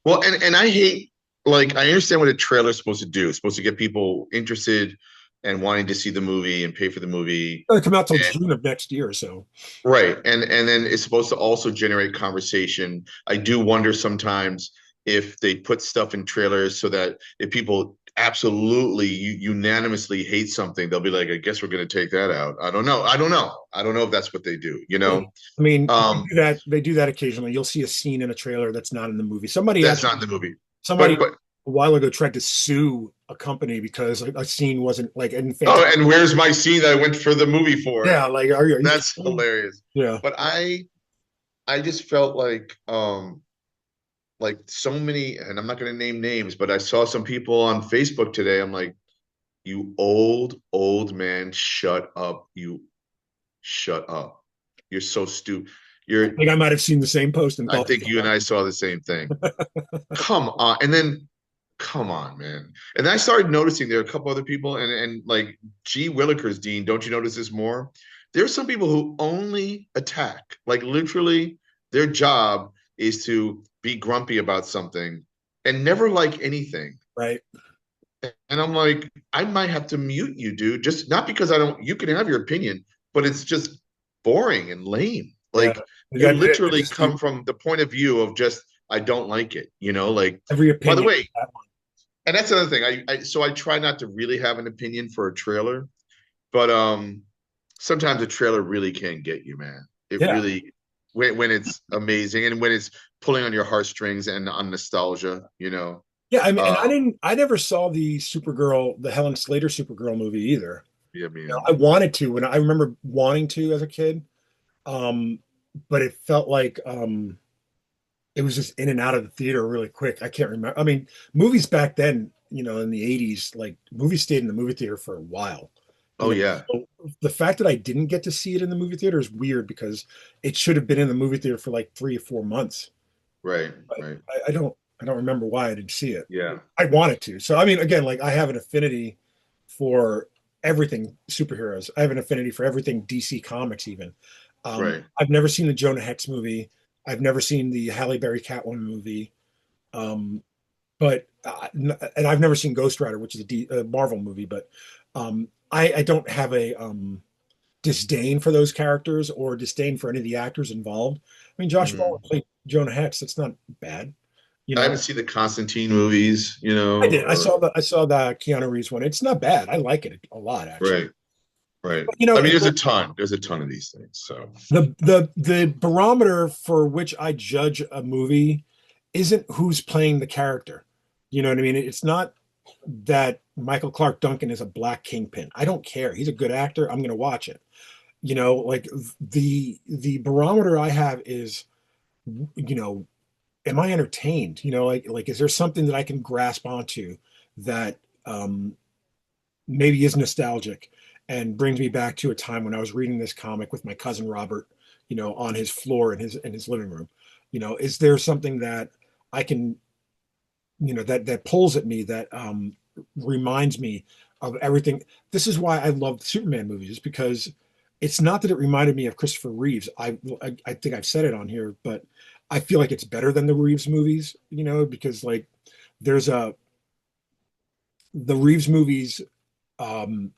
Well, and I hate, like, I understand what a trailer's supposed to do. It's supposed to get people interested and wanting to see the movie and pay for the movie. It's going to come out till June of next year, so. Right. And then it's supposed to also generate conversation. I do wonder sometimes if they put stuff in trailers so that if people absolutely unanimously hate something, they'll be like, I guess we're going to take that out. I don't know. I don't know if that's what they do, you Yeah. know? I mean, Um, they do that occasionally. You'll see a scene in a trailer that's not in the movie. that's not in the movie. Somebody But a while ago tried to sue a company because a scene wasn't like in oh, and where's my scene that I went for the movie for? Yeah, like are you That's hilarious. Yeah. But I just felt like so many, and I'm not going to name names, but I saw some people on Facebook today. I'm like, you old man, shut up. You shut up. You're so stupid. I think I might have seen the same post and I thought, think you and I saw the same thing. Come on. And then, come on, man. And I started noticing there are a couple other people, and like G. Willikers, Dean, don't you notice this more? There's some people who only attack, like literally their job is to be grumpy about something and never like anything. right. And I'm like, I might have to mute you, dude. Just not because I don't, you can have your opinion, but it's just boring and lame. Yeah. Like you literally come from the point of view of just, I don't like it, like every opinion. by the way, and that's another thing. So I try not to really have an opinion for a trailer, but sometimes a trailer really can get you, man. It really when it's amazing and when it's pulling on your heartstrings and on nostalgia. Yeah, I mean, and I never saw the Helen Slater Supergirl movie either. Yeah, man. I wanted to when I remember wanting to as a kid. But it felt like it was just in and out of the theater really quick. I can't remember. I mean, movies back then, in the 80s, like movies stayed in the movie theater for a while. Oh, yeah. So the fact that I didn't get to see it in the movie theater is weird because it should have been in the movie theater for like 3 or 4 months. Right, But right. I don't remember why I didn't see it. Yeah. I wanted to. So I mean, again, like I have an affinity for everything superheroes. I have an affinity for everything DC Comics, even. Right. I've never seen the Jonah Hex movie. I've never seen the Halle Berry Catwoman movie. But and I've never seen Ghost Rider, which is a Marvel movie. But I don't have a disdain for those characters or disdain for any of the actors involved. I mean, Josh Brolin played Jonah Hex. That's not bad. I haven't seen the Constantine movies. I did. I saw the Keanu Reeves one. It's not bad. I like it a lot, actually. Right. Right. You know, I mean, there's a ton. There's a ton of these things. So the barometer for which I judge a movie isn't who's playing the character. You know what I mean? It's not that Michael Clark Duncan is a black kingpin. I don't care. He's a good actor. I'm going to watch it. You know, like the barometer I have is, you know, am I entertained? You know, like is there something that I can grasp onto that maybe is nostalgic and brings me back to a time when I was reading this comic with my cousin Robert, you know, on his floor in his living room. You know, is there something that I can, you know, that pulls at me, that reminds me of everything. This is why I love the Superman movies, because it's not that it reminded me of Christopher Reeves. I think I've said it on here, but I feel like it's better than the Reeves movies, you know, because like there's a the Reeves movies, um,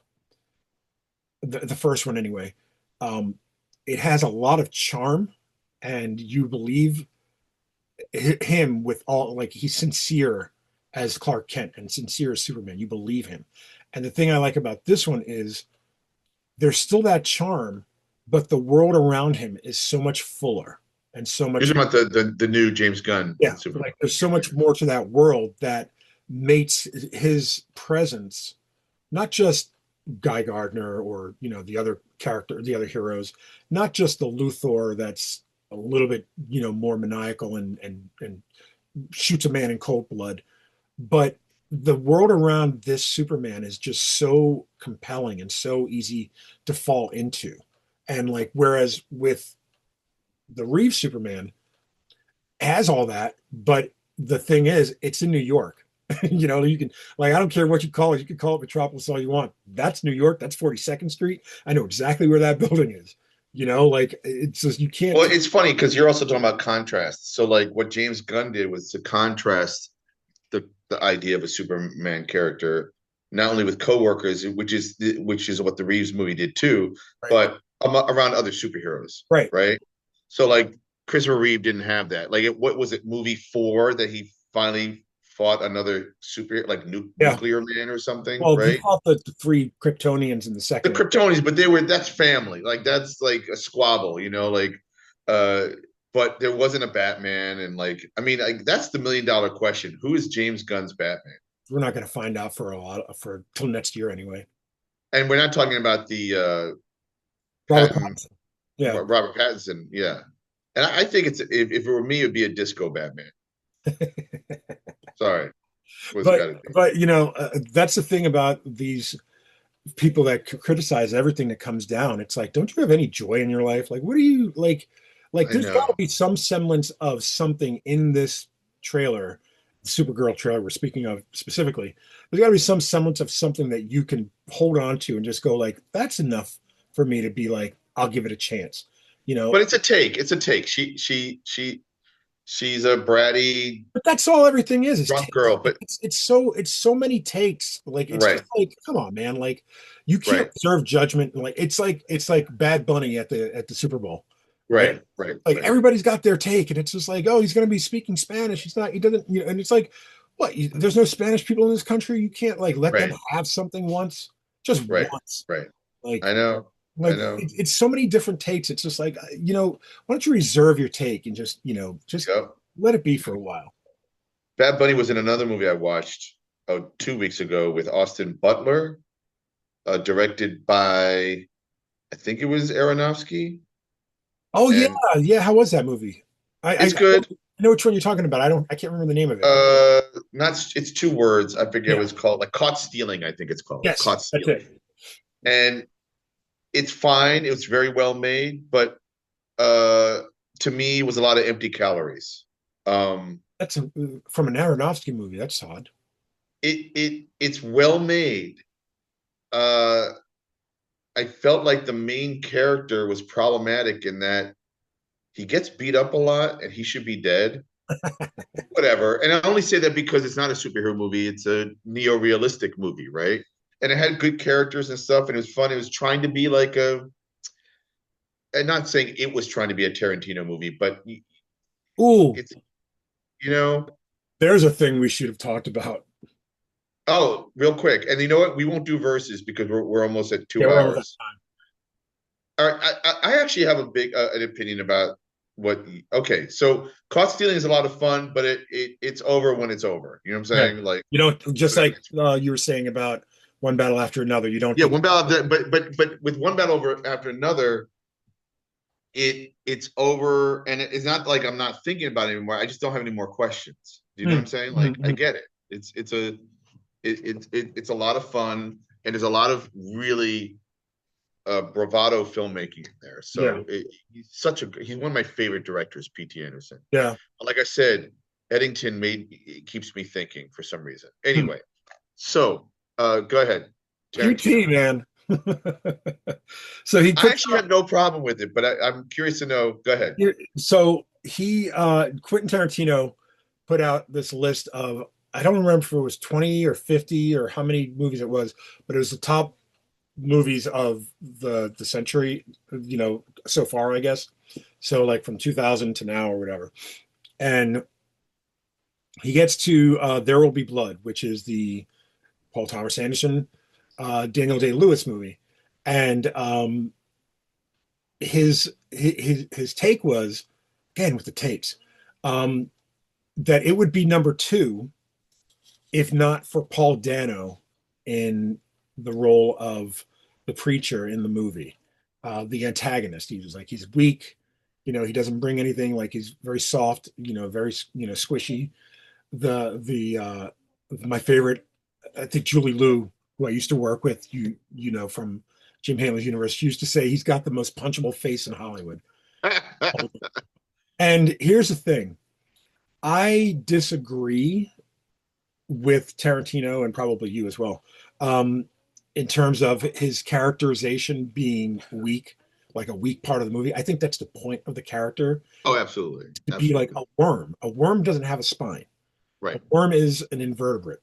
the first one anyway, um, it has a lot of charm, and you believe him with all, like, he's sincere as Clark Kent and sincere as Superman. You believe him. And the thing I like about this one is there's still that charm, but the world around him is so much fuller and so you're much, talking about the new James Gunn yeah, Superman. like there's so much more to that world that mates his presence, not just Guy Gardner or, you know, the other heroes, not just the Luthor that's a little bit, you know, more maniacal and shoots a man in cold blood, but the world around this Superman is just so compelling and so easy to fall into. And like, whereas with the Reeves Superman has all that, but the thing is, it's in New York. You know, you can, like, I don't care what you call it. You can call it Metropolis all you want. That's New York. That's 42nd Street. I know exactly where that building is. You know, like it's just you can't. Well, it's funny because you're also talking about contrast. So, like, what James Gunn did was to contrast the idea of a Superman character, not only with coworkers, which is what the Reeves movie did too, Right. but around other superheroes, Right. right? So, like, Christopher Reeve didn't have that. Like, what was it, movie 4 that he finally fought another super, like, Yeah. nuclear man or something, Well, he right? fought the three Kryptonians in the The second one. Kryptonians, but that's family. Like, that's like a squabble, like uh but there wasn't a Batman. And, like, I mean, like, that's the $1 million question. Who is James Gunn's Batman? We're not going to find out for a lot for till next year anyway. And we're not talking about the Robert Patton Pattinson. Yeah. Robert Pattinson, yeah. And I think if it were me, it'd be a disco Batman. Sorry, what's it got to be? But you know, that's the thing about these people that criticize everything that comes down. It's like, don't you have any joy in your life? Like, what do you like? Like, I there's got to know, be some semblance of something in this trailer, the Supergirl trailer we're speaking of specifically. There's got to be some semblance of something that you can hold on to and just go like, that's enough for me to be like, I'll give it a chance. You know, but it's a take. It's a take. She's a bratty but that's all everything is drunk takes. girl. But It's so many takes. Like it's just right, like, come on, man. Like you can't right, reserve judgment. Like it's like Bad Bunny at the Super Bowl, right? right, right, Like right, everybody's got their take, and it's just like, oh, he's gonna be speaking Spanish. He's not, he doesn't, you know, and it's like, what, there's no Spanish people in this country. You can't like let them right, have something once, just right, once. right. Like I know, I know. it's so many different takes. It's just like, you know, why don't you reserve your take and just, you know, just Yep. let it be for a while. Bad Bunny was in another movie I watched 2 weeks ago with Austin Butler, directed by, I think it was Aronofsky. Oh yeah, And yeah. How was that movie? it's I good. know which one you're talking about. I can't remember the name of it. Not it's 2 words. I forget Yeah. what it's called. Like Caught Stealing, I think it's called. Yes, Caught that's Stealing. it. And it's fine. It was very well made, but uh to me it was a lot of empty calories. Um That's from an Aronofsky movie. That's odd. it's well made. Uh I felt like the main character was problematic in that he gets beat up a lot and he should be dead. Whatever. And I only say that because it's not a superhero movie, it's a neo-realistic movie, right? And it had good characters and stuff, and it was fun. It was trying to be like and not saying it was trying to be a Tarantino movie, but Ooh, it's, you know, there's a thing we should have talked about. oh, real quick. And you know what? We won't do verses because we're almost at Yeah, two we're almost out of hours. time. actually have a big an opinion about what. Okay, so caught stealing is a lot of fun, but it's over when it's over. You know what I'm Right. saying? Like, You don't just whatever. like you were saying about one battle after another. You don't Yeah, think, one battle after, but with one battle over after another, it's over, and it's not like I'm not thinking about it anymore. I just don't have any more questions. Do you know what I'm saying? Like, I get it. It's a lot of fun, and there's a lot of really bravado filmmaking in there. yeah, So he's one of my favorite directors, P.T. Anderson. yeah. Like I said, Eddington it keeps me thinking for some reason. Hmm. Anyway, so go ahead, QT, Tarantino. man. So he I puts actually have no problem with it, but I'm curious to know. Go ahead. so he Quentin Tarantino put out this list of, I don't remember if it was 20 or 50 or how many movies it was, but it was the top movies of the century, so far, I guess. So like from 2000 to now or whatever. And he gets to There Will Be Blood, which is the Paul Thomas Anderson, Daniel Day-Lewis movie. And his take was, again with the takes, um, that it would be number two if not for Paul Dano in the role of the preacher in the movie, the antagonist. He was like, he's weak, he doesn't bring anything. Like, he's very soft, very squishy. The my favorite, I think Julie Liu, who I used to work with, from Jim Hanley's Universe, used to say he's got the most punchable face in Hollywood. And here's the thing, I disagree with Tarantino and probably you as well, in terms of his characterization being weak, like a weak part of the movie. I think that's the point of the character, Oh, absolutely, to be like absolutely. a worm. A worm doesn't have a spine. A Right. worm is an invertebrate.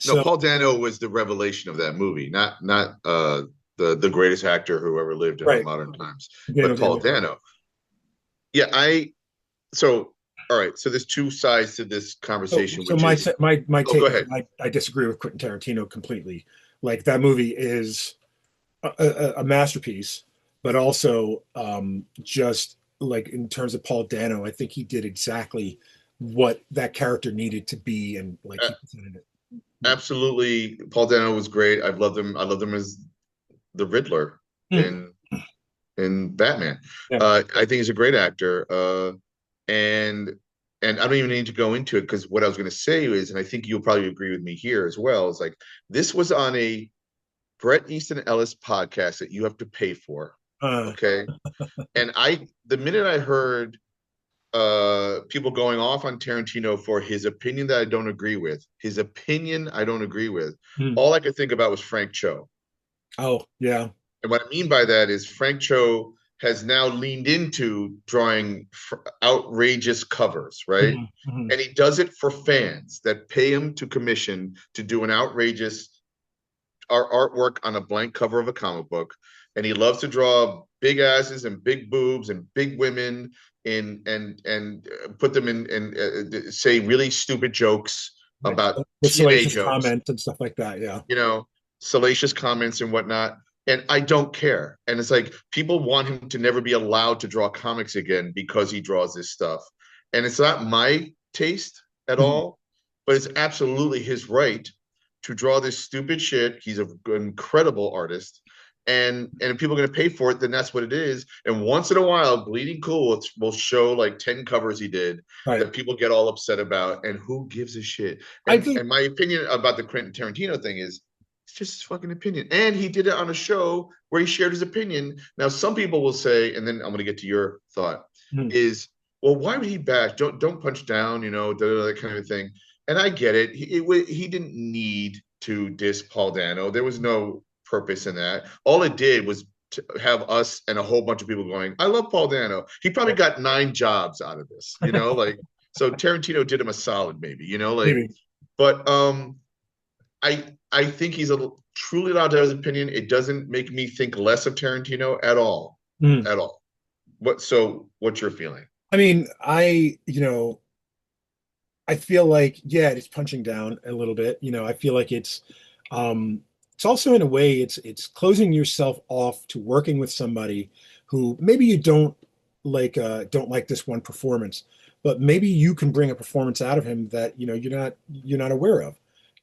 No, So Paul Dano was the revelation of that movie, not the greatest actor who ever lived in our right, modern times, Daniel but Paul Day-Lewis. Dano. Yeah, so all right, so there's two sides to this So, conversation, so which my is my oh, go take is, ahead. I disagree with Quentin Tarantino completely. Like, that movie is a masterpiece, but also, just like in terms of Paul Dano, I think he did exactly what that character needed to be, and like Uh, he presented it. Absolutely, Paul Dano was great. I've loved him. I loved him as the Riddler Mm, in Batman. yeah. I think he's a great actor. And and I don't even need to go into it because what I was going to say is, and I think you'll probably agree with me here as well, is like this was on a Bret Easton Ellis podcast that you have to pay for. Uh, Okay. And the minute I heard people going off on Tarantino for his opinion that I don't agree with, mm. all I could think about was Frank Cho. Oh, yeah. And what I mean by that is Frank Cho has now leaned into drawing outrageous covers, right? Mhm, mhm. And he does it for fans that pay him to commission to do an outrageous artwork on a blank cover of a comic book. And he loves to draw big asses and big boobs and big women and put them in and say really stupid jokes Right. about With TNA salacious jokes, comments and stuff like that. Yeah. you know, salacious comments and whatnot. And I don't care. And it's like people want him to never be allowed to draw comics again because he draws this stuff. And it's not my taste at Mhm. all, but it's absolutely his right to draw this stupid shit. He's an incredible artist. And if people are going to pay for it, then that's what it is. And once in a while, Bleeding Cool will show like 10 covers he did Right. that people get all upset about. And who gives a shit? I And think. and my opinion about the Quentin Tarantino thing is it's just his fucking opinion. And he did it on a show where he shared his opinion. Now, some people will say, and then I'm going to get to your thought, Mhm. is, well, why would he bash? Don't punch down, that kind of thing. And I get it. He didn't need to diss Paul Dano. There was no purpose in that. All it did was to have us and a whole bunch of people going, I love Paul Dano. He probably got 9 jobs out of this, like, so Tarantino did him a solid, maybe, like, Maybe. but I think he's truly allowed to have his opinion. It doesn't make me think less of Tarantino at all, Mhm. at all. What's your feeling? I mean, I feel like, yeah, it's punching down a little bit. I feel like it's, um, it's also in a way it's closing yourself off to working with somebody who maybe you don't like this one performance, but maybe you can bring a performance out of him that you're not aware of.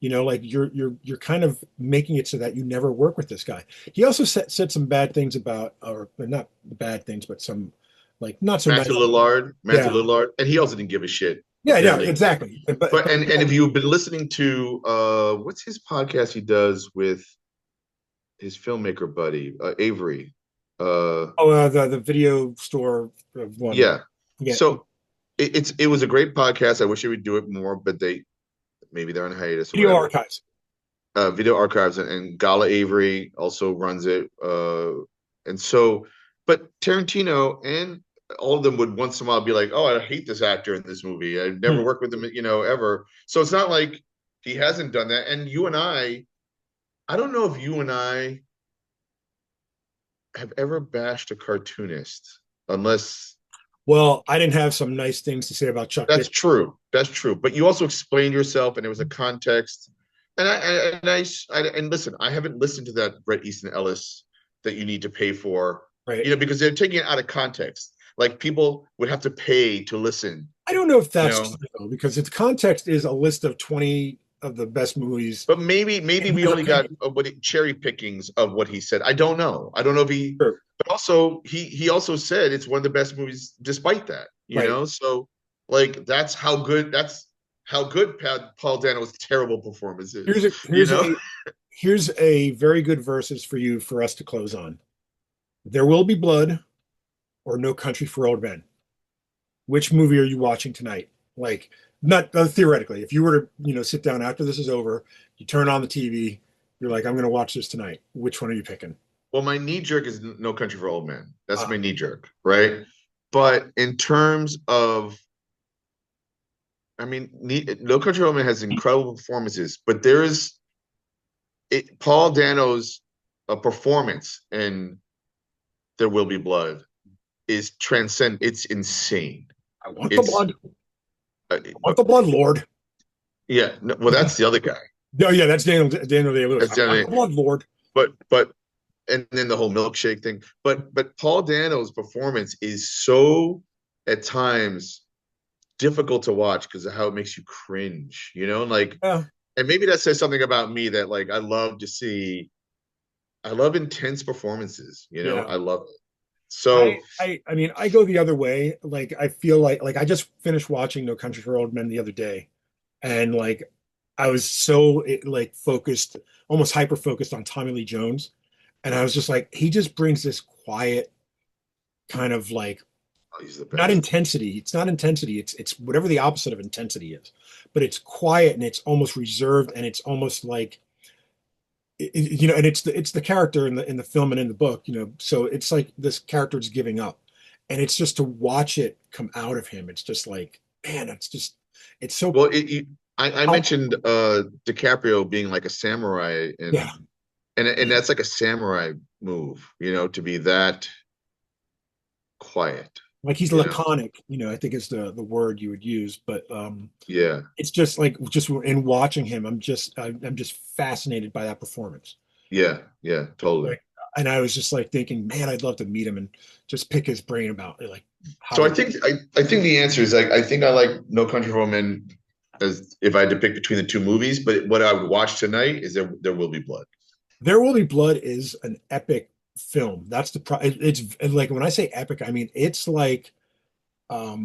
Like you're kind of making it so that you never work with this guy. He also said some bad things about, or not bad things, but some like not so nice. Matthew Yeah, Lillard, and he also didn't give a shit. yeah, Apparently. exactly. But and if you've been listening to what's his podcast he does with his filmmaker buddy Avery? The video store one. Yeah. Yeah. So it was a great podcast. I wish they would do it more, but maybe they're on hiatus. Or Video whatever. archives. Video archives, and Gala Avery also runs it. And so, but Tarantino and all of them would once in a while be like, "Oh, I hate this actor in this movie. I've never worked with him, ever." So it's not like he hasn't done that. And I don't know if you and I have ever bashed a cartoonist, unless. Well, I didn't have some nice things to say about Chuck. That's true. That's true. But you also explained yourself, and there was a context. And listen, I haven't listened to that Bret Easton Ellis that you need to pay for, right? Because they're taking it out of context. Like people would have to pay to listen. I don't know if that's true, though, because its context is a list of 20 of the best movies. But maybe we only got cherry pickings of what he said. I don't know. I don't know if he. Sure. But also he also said it's one of the best movies, despite that. You know, so like that's how good Paul Dano's terrible performance is. Here's a very good verses for us to close on. There Will Be Blood or No Country for Old Men. Which movie are you watching tonight? Like, not theoretically, if you were to sit down after this is over, you turn on the TV, you're like, I'm going to watch this tonight. Which one are you picking? Well, my knee jerk is No Country for Old Men. That's my knee jerk, right? But in terms of, No Country for Old Men has incredible performances, but Paul Dano's performance in There Will Be Blood is transcend. It's insane. I want the blood. I want the blood, Lord. Yeah. No, well, that's the other guy. No, yeah, that's Daniel Day-Lewis. I want the blood, Lord. But and then the whole milkshake thing. But Paul Dano's performance is so at times difficult to watch because of how it makes you cringe. And maybe that says something about me that like I love intense performances. I love it. So I go the other way. Like I feel like I just finished watching No Country for Old Men the other day, and like I was so focused, almost hyper focused on Tommy Lee Jones, and I was just like, he just brings this quiet kind of like not intensity. It's not intensity. It's whatever the opposite of intensity is, but it's quiet and it's almost reserved and it's almost like. And it's the character in the film and in the book, so it's like this character is giving up, and it's just to watch it come out of him. It's just like, man, it's so well. I mentioned DiCaprio being like a samurai, and that's like a samurai move, to be that quiet. Like he's laconic, I think is the word you would use, but yeah, it's just like in watching him, I'm just fascinated by that performance. Yeah, totally. And I was just like thinking, man, I'd love to meet him and just pick his brain about like. So I think the answer is I think I like No Country for Old Men as if I had to pick between the two movies, but what I would watch tonight is There Will Be Blood. There Will Be Blood is an epic film. That's it's like when I say epic, I mean it's like a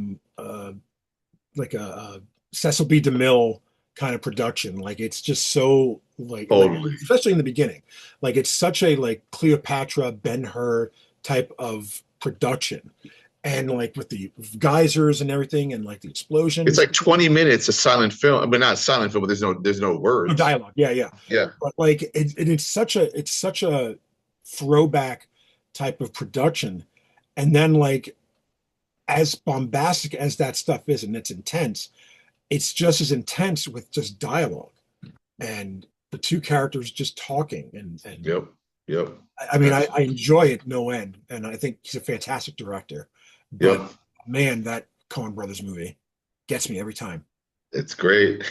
Cecil B. DeMille kind of production. Like it's just so like especially in the beginning, like it's such a like Cleopatra, Ben-Hur type of production, and like with the geysers and everything, and like the explosion. It's like 20 minutes of silent film, but not silent film. But there's no words, no dialogue. Yeah. But like it's such a throwback type of production, and then like as bombastic as that stuff is and it's intense, it's just as intense with just dialogue and the two characters just talking and yep. I mean, I enjoy it no end, and I think he's a fantastic director, but man, that Coen Brothers movie gets me every time. It's great.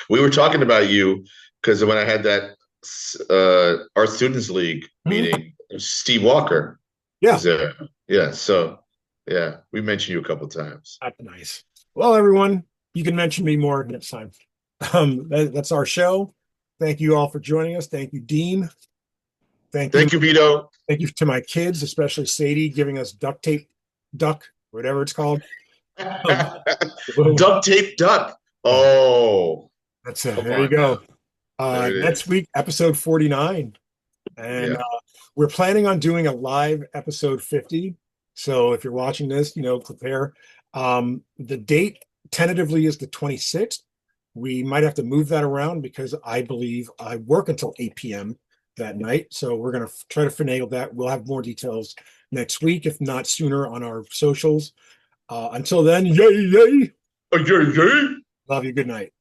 We were talking about you because when I had that our Students League meeting. Steve Walker Yeah. was there. Yeah. So yeah, we mentioned you a couple times. That's nice. Well, everyone, you can mention me more next time. That's our show. Thank you all for joining us. Thank you, Dean. Thank you, Vito. Thank you to my kids, especially Sadie, giving us duct tape, duck, whatever it's called. Duct tape duck. Oh, that's it. There you go. Next week, episode 49. And we're planning on doing a live episode 50. So if you're watching this, prepare. The date tentatively is the 26th. We might have to move that around because I believe I work until 8 p.m. that night. So we're going to try to finagle that. We'll have more details next week, if not sooner, on our socials. Until then, yay, yay. Yay, yay. Love you. Good night.